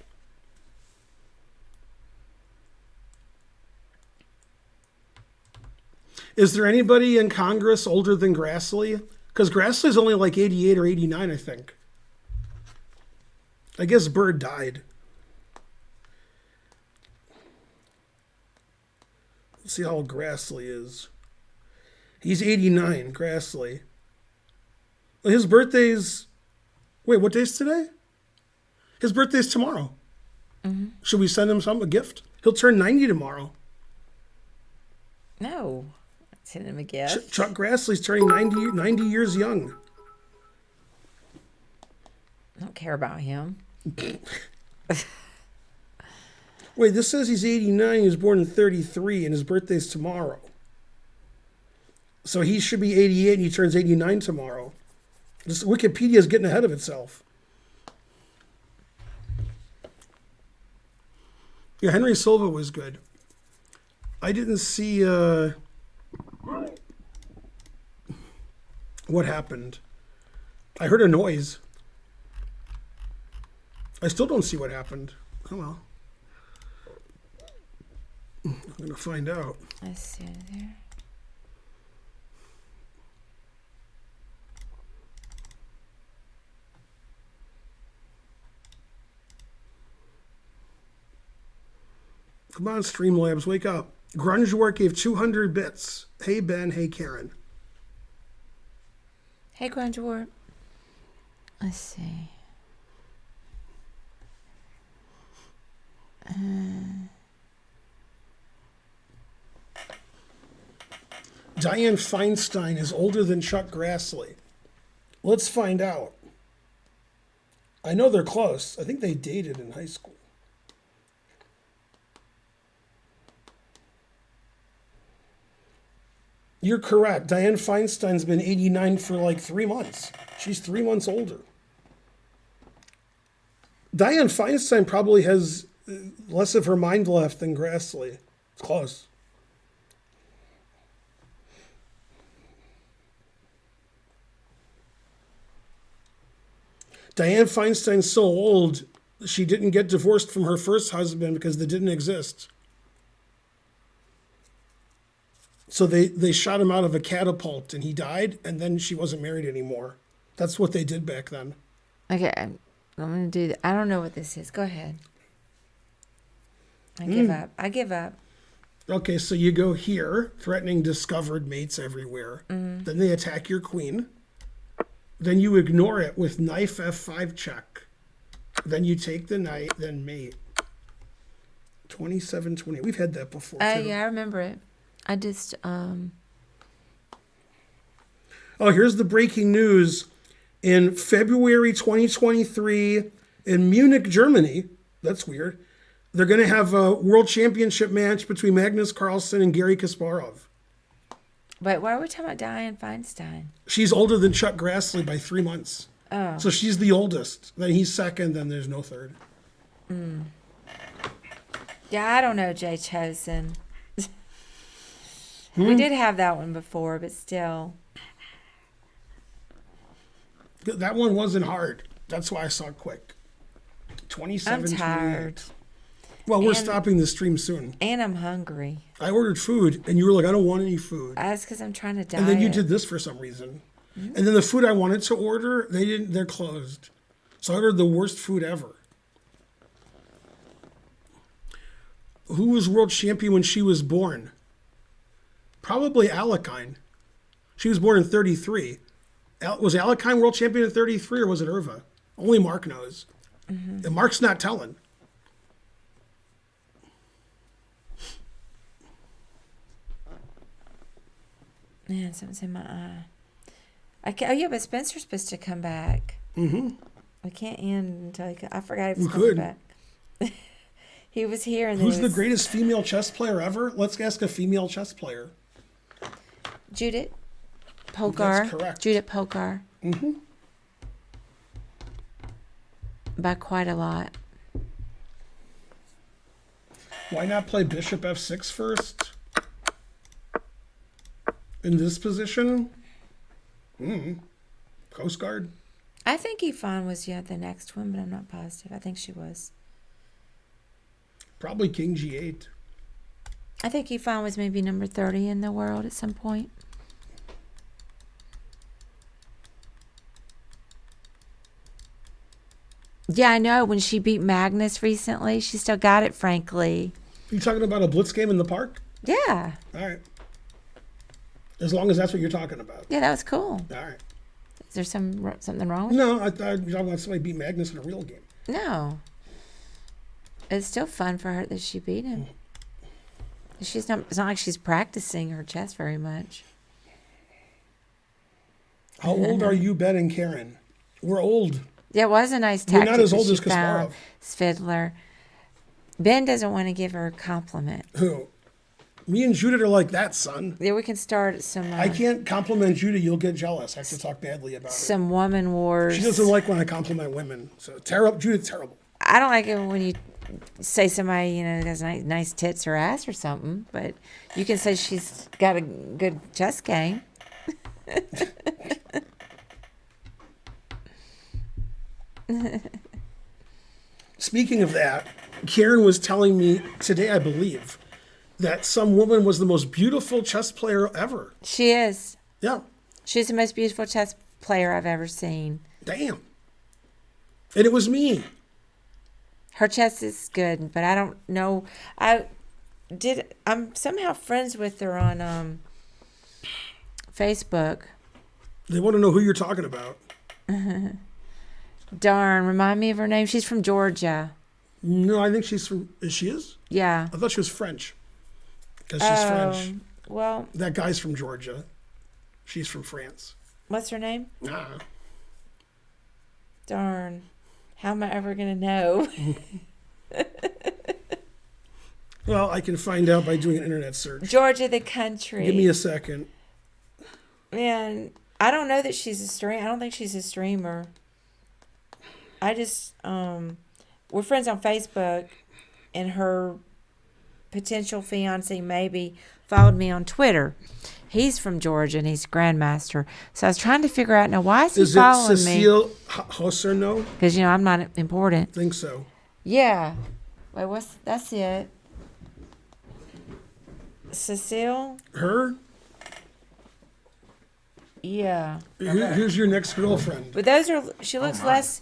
Is there anybody in Congress older than Grassley? Because Grassley's only like 88 or 89, I think. I guess Byrd died. Let's see how old Grassley is. He's 89, Grassley. His birthday's... Wait, what day's today? His birthday's tomorrow. Should we send him a gift? He'll turn 90 tomorrow. No. Send him a gift. Chuck Grassley's turning 90 years young. I don't care about him. Wait, this says he's 89. He was born in 33, and his birthday's tomorrow. So he should be 88, and he turns 89 tomorrow. This Wikipedia is getting ahead of itself. Yeah, Henry Silva was good. I didn't see what happened. I heard a noise. I still don't see what happened. Oh well. I'm going to find out. Let's see there. Come on, Streamlabs, wake up. Grunge Work gave 200 bits. Hey, Ben. Hey, Karen. Hey, Grunge War. Let's see. Dianne Feinstein is older than Chuck Grassley. Let's find out. I know they're close. I think they dated in high school. You're correct. Dianne Feinstein's been 89 for like 3 months. She's 3 months older. Dianne Feinstein probably has less of her mind left than Grassley. It's close. Dianne Feinstein's so old, she didn't get divorced from her first husband because they didn't exist. So they shot him out of a catapult and he died, and then she wasn't married anymore. That's what they did back then. Okay, I'm going to do that. I don't know what this is. Go ahead. I give up. I give up. Okay, so you go here, threatening discovered mates everywhere. Then they attack your queen. Then you ignore it with knife F5 check. Then you take the knight, then mate. 27-20. We've had that before, too. Yeah, I remember it. I just, Oh, here's the breaking news. In February 2023, in Munich, Germany, that's weird, they're going to have a world championship match between Magnus Carlsen and Garry Kasparov. Wait, why are we talking about Dianne Feinstein? She's older than Chuck Grassley by 3 months. Oh. So she's the oldest. Then he's second, then there's no third. Yeah, I don't know, Jay Chosen. We did have that one before, but still. That one wasn't hard. That's why I saw it quick. 27. I'm tired. Well, we're stopping the stream soon. And I'm hungry. I ordered food, and you were like, I don't want any food. That's because I'm trying to diet. And then you did this for some reason. And then the food I wanted to order, they're closed. So I ordered the worst food ever. Who was world champion when she was born? Probably Alekine. She was born in 33. Was Alekine world champion in 33 or was it Irva? Only Mark knows. And Mark's not telling. Man, something's in my eye. Oh, yeah, but Spencer's supposed to come back. We can't end until I forgot he was coming back. He was here. And who's the greatest female chess player ever? Let's ask a female chess player. Judith Polgar. That's correct. Judith Polgar. By quite a lot. Why not play bishop f6 first? In this position? Coast Guard? I think Yvonne was the next one, but I'm not positive. I think she was. Probably king g8. I think Yvonne was maybe number 30 in the world at some point. Yeah, I know. When she beat Magnus recently, she still got it, frankly. You talking about a blitz game in the park? Yeah. All right. As long as that's what you're talking about. Yeah, that was cool. All right. Is there something wrong with No, I thought you were talking about somebody beat Magnus in a real game. No. It's still fun for her that she beat him. It's not like she's practicing her chess very much. How old are you, Ben and Karen? We're old. Yeah, it was a nice tactic. You're not as old that as she found. Kasparov. Fiddler. Ben doesn't want to give her a compliment. Who? Me and Judith are like that, son. Yeah, we can start some. I can't compliment Judith. You'll get jealous. I have to talk badly about some woman wars. She doesn't like when I compliment women. So terrible. Judith's terrible. I don't like it when you say somebody, has nice tits or ass or something, but you can say she's got a good chess game. Speaking of that, Karen was telling me today, I believe, that some woman was the most beautiful chess player ever. She is. Yeah. She's the most beautiful chess player I've ever seen. Damn. And it was me. Her chess is good, but I don't know. I'm somehow friends with her on Facebook. They want to know who you're talking about. Darn, remind me of her name. She's from Georgia. No, I think she's from. She is? Yeah. I thought she was French. Because she's French. Well. That guy's from Georgia. She's from France. What's her name? Ah. Darn. How am I ever going to know? Well, I can find out by doing an internet search. Georgia, the country. Give me a second. Man, I don't know that she's a streamer. I don't think she's a streamer. I just, we're friends on Facebook, and her potential fiance maybe followed me on Twitter. He's from Georgia, and he's Grandmaster. So I was trying to figure out, now, why is he following me? Is it Cecile Hosserno? Because, I'm not important. I think so. Yeah. Wait, that's it. Cecile? Her? Yeah. Here's your next girlfriend. But she looks less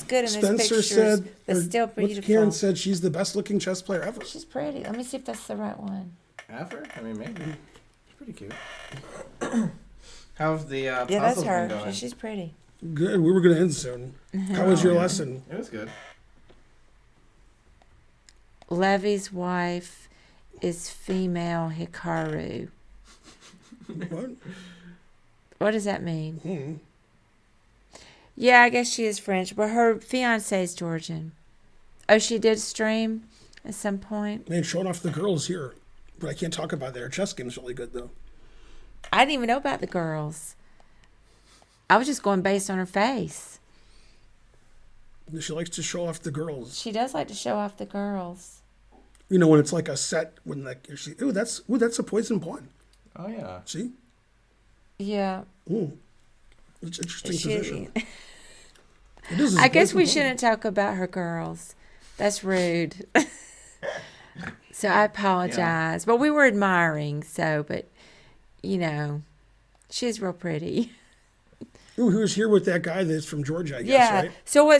good in Spencer this picture. said, but still beautiful. Karen said she's the best looking chess player ever. She's pretty. Let me see if that's the right one. Ever? I mean, maybe. She's pretty cute. How's the yeah, puzzles that's her. been going? She's pretty. Good. We were going to end soon. How was your lesson? It was good. Levy's wife is female Hikaru. What? What does that mean? Yeah, I guess she is French, but her fiance is Georgian. Oh, she did stream at some point? Man, showing off the girls here. But I can't talk about that. Her chess game is really good, though. I didn't even know about the girls. I was just going based on her face. She likes to show off the girls. She does like to show off the girls. You know, when it's like a set, when like you see, that's a poison pawn. Oh yeah. See, Yeah. ooh, it's an interesting She- position. It is a I guess poison we pawn. shouldn't talk about her girls. That's rude. So I apologize. But we were admiring, but, she's real pretty. Ooh, he was here with that guy that's from Georgia, I guess, Yeah. right? So so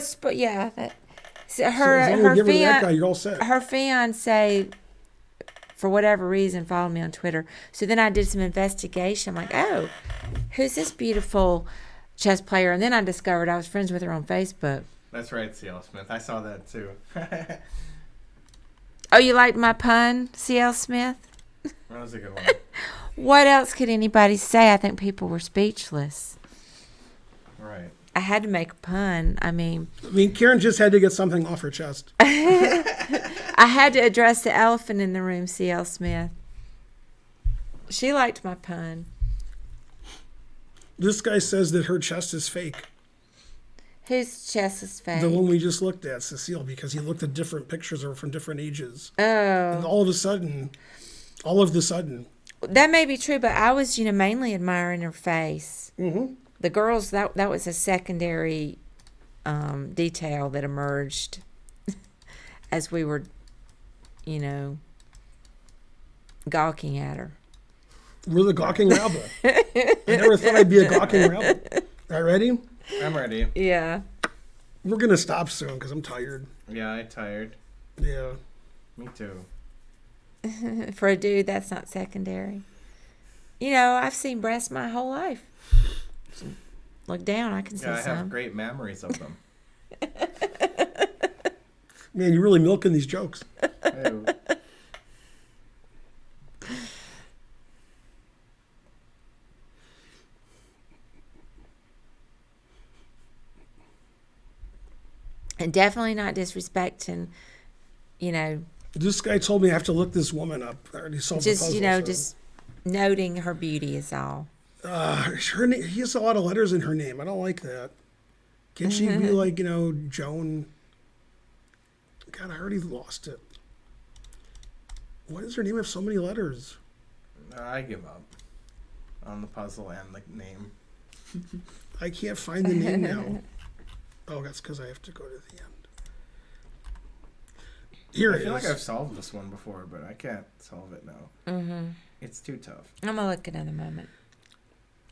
So as long as you give her that guy, you're all set. her fiance, for whatever reason, followed me on Twitter. So then I did some investigation. I'm like, oh, who's this beautiful chess player? And then I discovered I was friends with her on Facebook. That's right, C.L. Smith. I saw that too. Oh, you liked my pun, C.L. Smith? That was a good one. What else could anybody say? I think people were speechless. Right. I had to make a pun. I mean, Karen just had to get something off her chest. I had to address the elephant in the room, C.L. Smith. She liked my pun. This guy says that her chest is fake. Whose chest is fake? The one we just looked at, Cecile, because he looked at different pictures of her from different ages. Oh. And all of a sudden, That may be true, but I was, mainly admiring her face. Mm-hmm. The girls, that was a secondary detail that emerged as we were, gawking at her. We're the gawking rabble. I never thought I'd be a gawking rabble. All right, ready? I'm ready. Yeah. We're going to stop soon because I'm tired. Yeah, I'm tired. Yeah. Me too. For a dude, that's not secondary. I've seen breasts my whole life. Look down, I can see Yeah, I have some. great memories of them. Man, you're really milking these jokes. Ew. And definitely not disrespecting, This guy told me I have to look this woman up. I already solved the just, puzzle. So. just noting her beauty is all. He has a lot of letters in her name. I don't like that. Can't she be like, Joan? God, I already lost it. Why does her name have so many letters? I give up on the puzzle and the name. I can't find the name now. Oh, that's because I have to go to the end. Here I it is. feel like I've solved this one before, but I can't solve it now. Mm-hmm. It's too tough. I'm going to look another moment.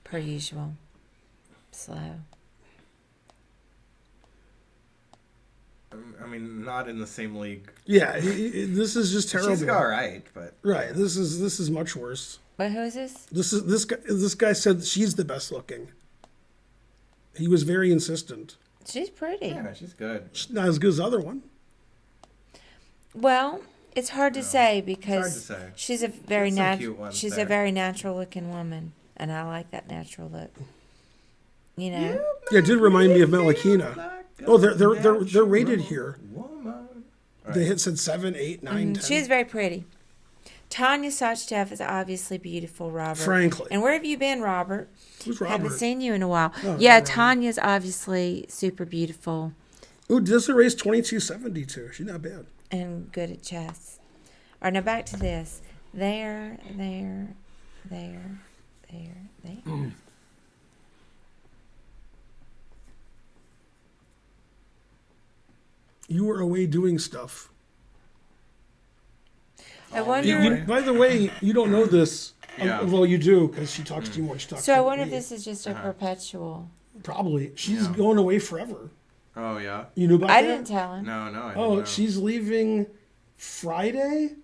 Per usual. Slow. I mean, not in the same league. Yeah, this is just terrible. She's all right, but Right, this is much worse. But who is this? This guy said she's the best looking. He was very insistent. She's pretty. yeah, she's good. She's not as good as the other one. Well, it's hard to say because It's hard to say. she's a very There's some cute ones she's there. a very natural looking woman, and I like that natural look. Yeah, it did remind me of Malakina. Oh, they're rated here. Woman. They had said 7, 8, 9, 10. She's very pretty. Tanya Sachdev is obviously beautiful, Robert. Frankly. And where have you been, Robert? Who's Haven't Robert? seen you in a while. Oh, Yeah, Robert. Tanya's obviously super beautiful Ooh, Desiree's 2272. She's not bad. and good at chess. All right, now back to this. There. You were away doing stuff. I wonder. By the way, you don't know this. Yeah. Well, you do because she talks to you more. She talks So to I wonder if me. this is just a perpetual. Probably. She's Yeah. going away forever. Oh yeah. You knew about I that? didn't tell him. No, I didn't Oh, know. she's leaving Friday.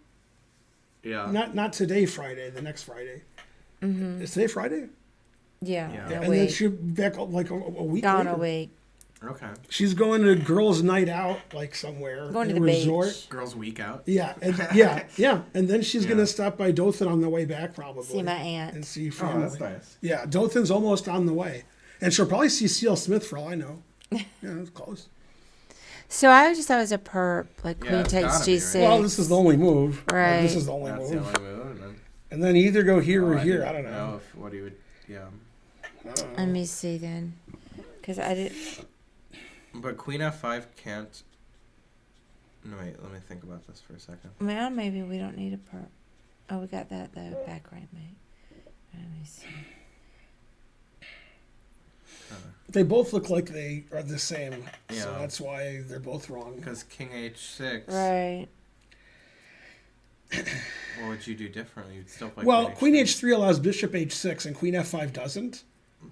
Yeah. Not today, Friday. The next Friday. Mm-hmm. Is today Friday? Yeah, Yeah. in a And then week. she'll be back like a week Gone later. a week. Okay. She's going to girls' night out, like somewhere. Going to in the a resort. beach. Girls' week out. Yeah, yeah. And then she's Yeah. gonna stop by Dothan on the way back, probably. See my aunt. And see Oh, family. that's nice. Yeah, Dothan's almost on the way, and she'll probably see C.L. Smith for all I know. Yeah, it's close. So I just thought it was a perp, like Yeah, Queen it's takes gotta be, G6. right? Well, this is the only move. Like, Right. this is the only That's move. the only move. And And then you either go here or I here. didn't I don't know. if what he would. Yeah. I don't know. Let me see then, because I did. But Queen F5 can't. No, wait, let me think about this for a second. Well, maybe we don't need a per. Oh, we got that though. Back right, mate. Let me see. They both look like they are the same, so Yeah. that's why they're both wrong. Because King H6. Right. What would you do differently? You'd still play Well, Queen H3. H3 allows Bishop H6 and Queen F5 doesn't.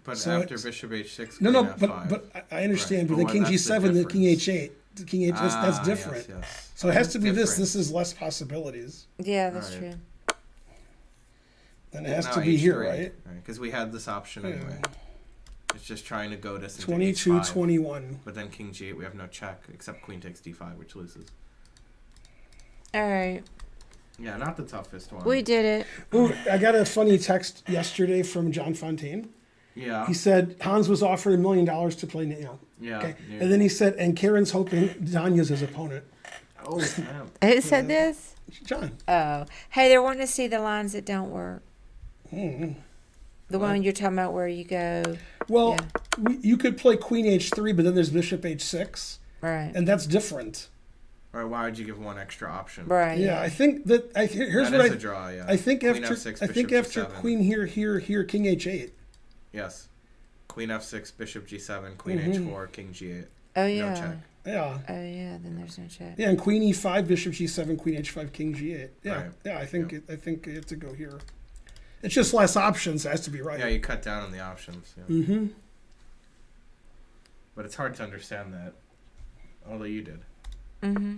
But so after it's- Bishop H6, No, Queen no, F5. but I understand. Right. But then But King that's the G7, then King difference. H8, the King H. That's different. Yes. So it has to be Different. this. This is less possibilities. Yeah, that's Right. true. Then it has No, to be here, H3, right? Because we had this option anyway. It's just trying to goad us into 22, H5. 21. But then King G8, we have no check except Queen takes D5, which loses. All right. Yeah, not the toughest one. We did it. Ooh, I got a funny text yesterday from John Fontaine. Yeah. He said Hans was offered $1 million to play, Yeah. Okay. yeah. And then he said, and Karen's hoping Danya's his opponent. Oh, snap. Who said this? John. Oh. Hey, they're wanting to see the lines that don't work. Mm-hmm. The one you're talking about where you go. Well, Yeah. you could play Queen H3, but then there's Bishop H6, Right. and that's different. Or why would you give one extra option? Right. Yeah, I think that here's That what is I a draw, yeah. I think Queen after F6, I think Bishop after G7. Queen here, King H8. Yes. Queen F6, Bishop G7, Queen Mm-hmm. H4, King G8. Oh, No yeah. check. Yeah. Oh, yeah. Then there's no check. Yeah, and Queen E5, Bishop G7, Queen H5, King G8. Yeah, Right. yeah. I think Yeah. I think you have to go here. It's just less options. It has to be right. Yeah, you cut down on the options. Yeah. Mm-hmm. But it's hard to understand that. Although you did. Mm-hmm.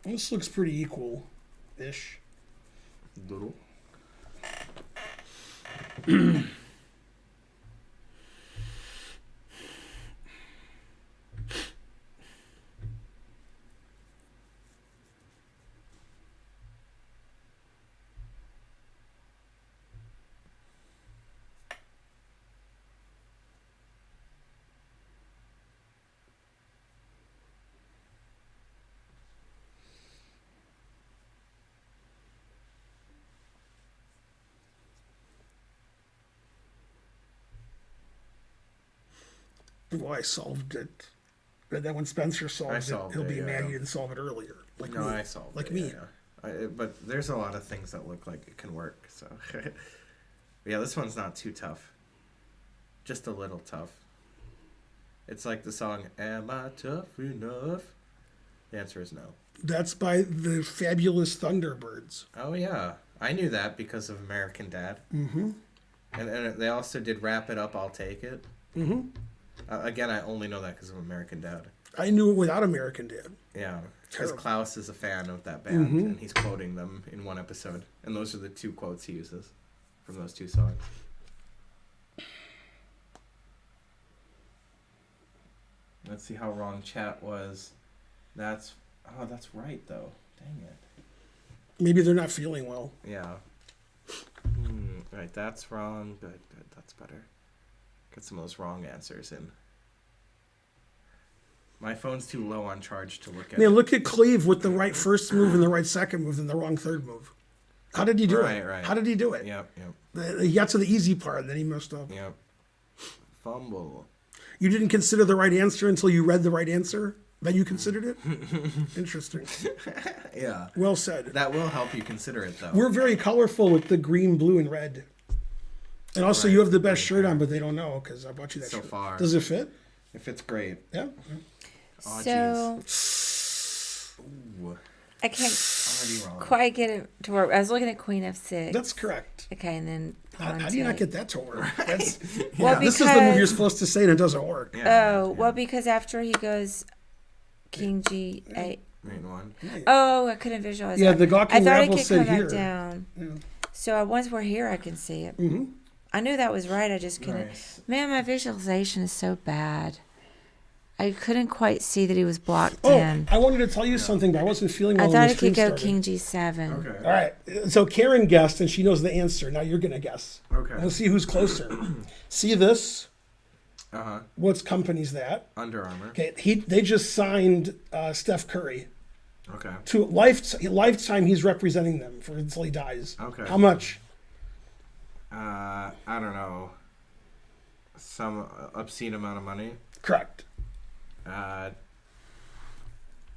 This looks pretty equal-ish. Little. Well, I solved it. But then when Spencer solves it, solved he'll it, be yeah. mad you didn't solve it earlier. Like No, me. I solved Like it. me. Yeah. But there's a lot of things that look like it can work. So, yeah, this one's not too tough. Just a little tough. It's like the song "Am I Tough Enough?" The answer is no. That's by the fabulous Thunderbirds. Oh yeah, I knew that because of American Dad. Mm-hmm. And they also did "Wrap It Up, I'll Take It." Mm-hmm. Again, I only know that because of American Dad. I knew it without American Dad. Yeah, because Terrible. Klaus is a fan of that band, Mhm. and he's quoting them in one episode. And those are the two quotes he uses from those two songs. Let's see how wrong chat was. That's right though. Dang it. Maybe they're not feeling well. Yeah. Right, that's wrong. Good. That's better. Get some of those wrong answers in. My phone's too low on charge to look at. Man, look at Cleve with the right first move and the right second move and the wrong third move. How did he do it? Right. How did he do it? Yep. He got to the easy part, then he messed up. Yep. Fumble. You didn't consider the right answer until you read the right answer? Then you considered it? Interesting. Yeah. Well said. That will help you consider it though. We're very colorful with the green, blue, and red. And also, Right. you have the best shirt on, but they don't know because I bought you that So shirt. far. Does it fit? If it's great. Yeah. Oh, So Ooh, I can't already wrong. quite get it to work. I was looking at Queen F6. That's correct. Okay, and then How do you not get that to work? That's, Well, this is the move you're because- supposed to say and it doesn't work. Yeah, Oh, well, because after he goes King G8. Main one. Oh, I couldn't visualize Yeah, that. the I gawking thought it rabble could said come here. back down. Yeah. So once we're here, I can see it. Mm-hmm. I knew that was right. I just couldn't. Nice. Man, my visualization is so bad. I couldn't quite see that he was blocked Oh, in. I wanted to tell you something, but I wasn't feeling well I when thought the it stream could go started. King G7. Okay. All right. So Karen guessed, and she knows the answer. Now you're going to guess. Okay. We'll see who's closer. See this? Uh-huh. What company's that? Under Armour. Okay, they just signed Steph Curry Okay. to lifetime. He's representing them for until he dies. Okay. How much? I don't know. Some obscene amount of money. Correct.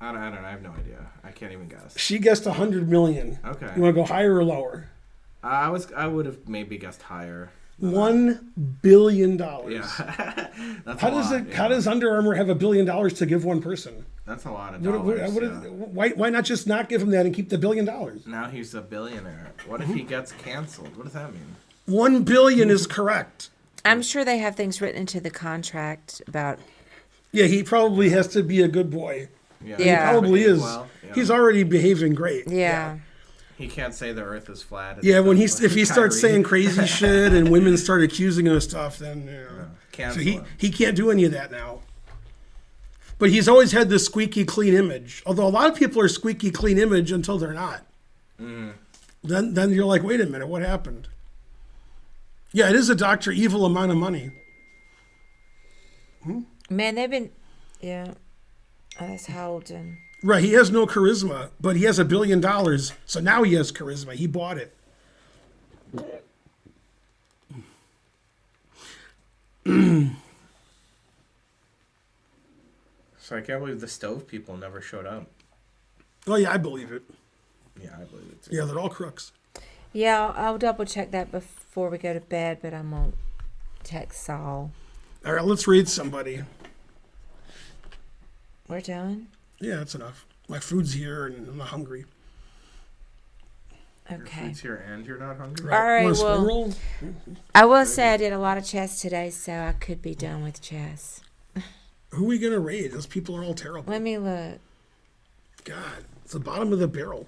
I don't know. I have no idea. I can't even guess. She guessed 100 million. Okay. You want to go higher or lower? I would have maybe guessed higher. $1 billion. Yeah. That's How a does lot, it? yeah. How does Under Armour have $1 billion to give one person? That's a lot of dollars. Why not just not give him that and keep the $1 billion? Now he's a billionaire. What if he gets canceled? What does that mean? 1 billion is correct. I'm sure they have things written into the contract about. Yeah, he probably has to be a good boy. Yeah. He Yeah. probably is. Well, yeah. He's already behaving great. Yeah. He can't say the Earth is flat. and Yeah, when stuff if he like starts Kyrie. saying crazy shit and women start accusing him of stuff, then so Cancel him. he can't do any of that now. But he's always had this squeaky clean image. Although a lot of people are squeaky clean image until they're not. Then you're like, wait a minute, what happened? Yeah, it is a Dr. Evil amount of money. Man, they've been. Yeah. Oh, that's Holden. Right, he has no charisma, but he has $1 billion, so now he has charisma. He bought it. So I can't believe the stove people never showed up. Oh yeah, I believe it. Yeah, I believe it too. Yeah, they're all crooks. Yeah, I'll double check that before we go to bed, but I'm gonna text Saul. All right, let's read somebody. We're done. Yeah, that's enough. My food's here and I'm not hungry. Your Okay. food's here and you're not hungry? All right, Want a spring well- roll? I will say I did a lot of chess today, so I could be done with chess. Who are we gonna raid? Those people are all terrible. Let me look. God, it's the bottom of the barrel.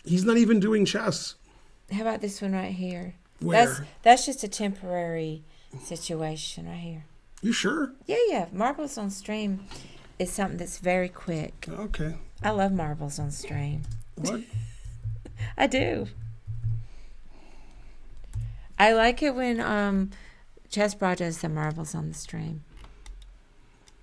He's not even doing chess. How about this one right here? Where? That's just a temporary situation right here. You sure? Yeah. Marbles on stream is something that's very quick. Okay. I love marbles on stream. What? I do. I like it when Chess Bra does the marbles on the stream.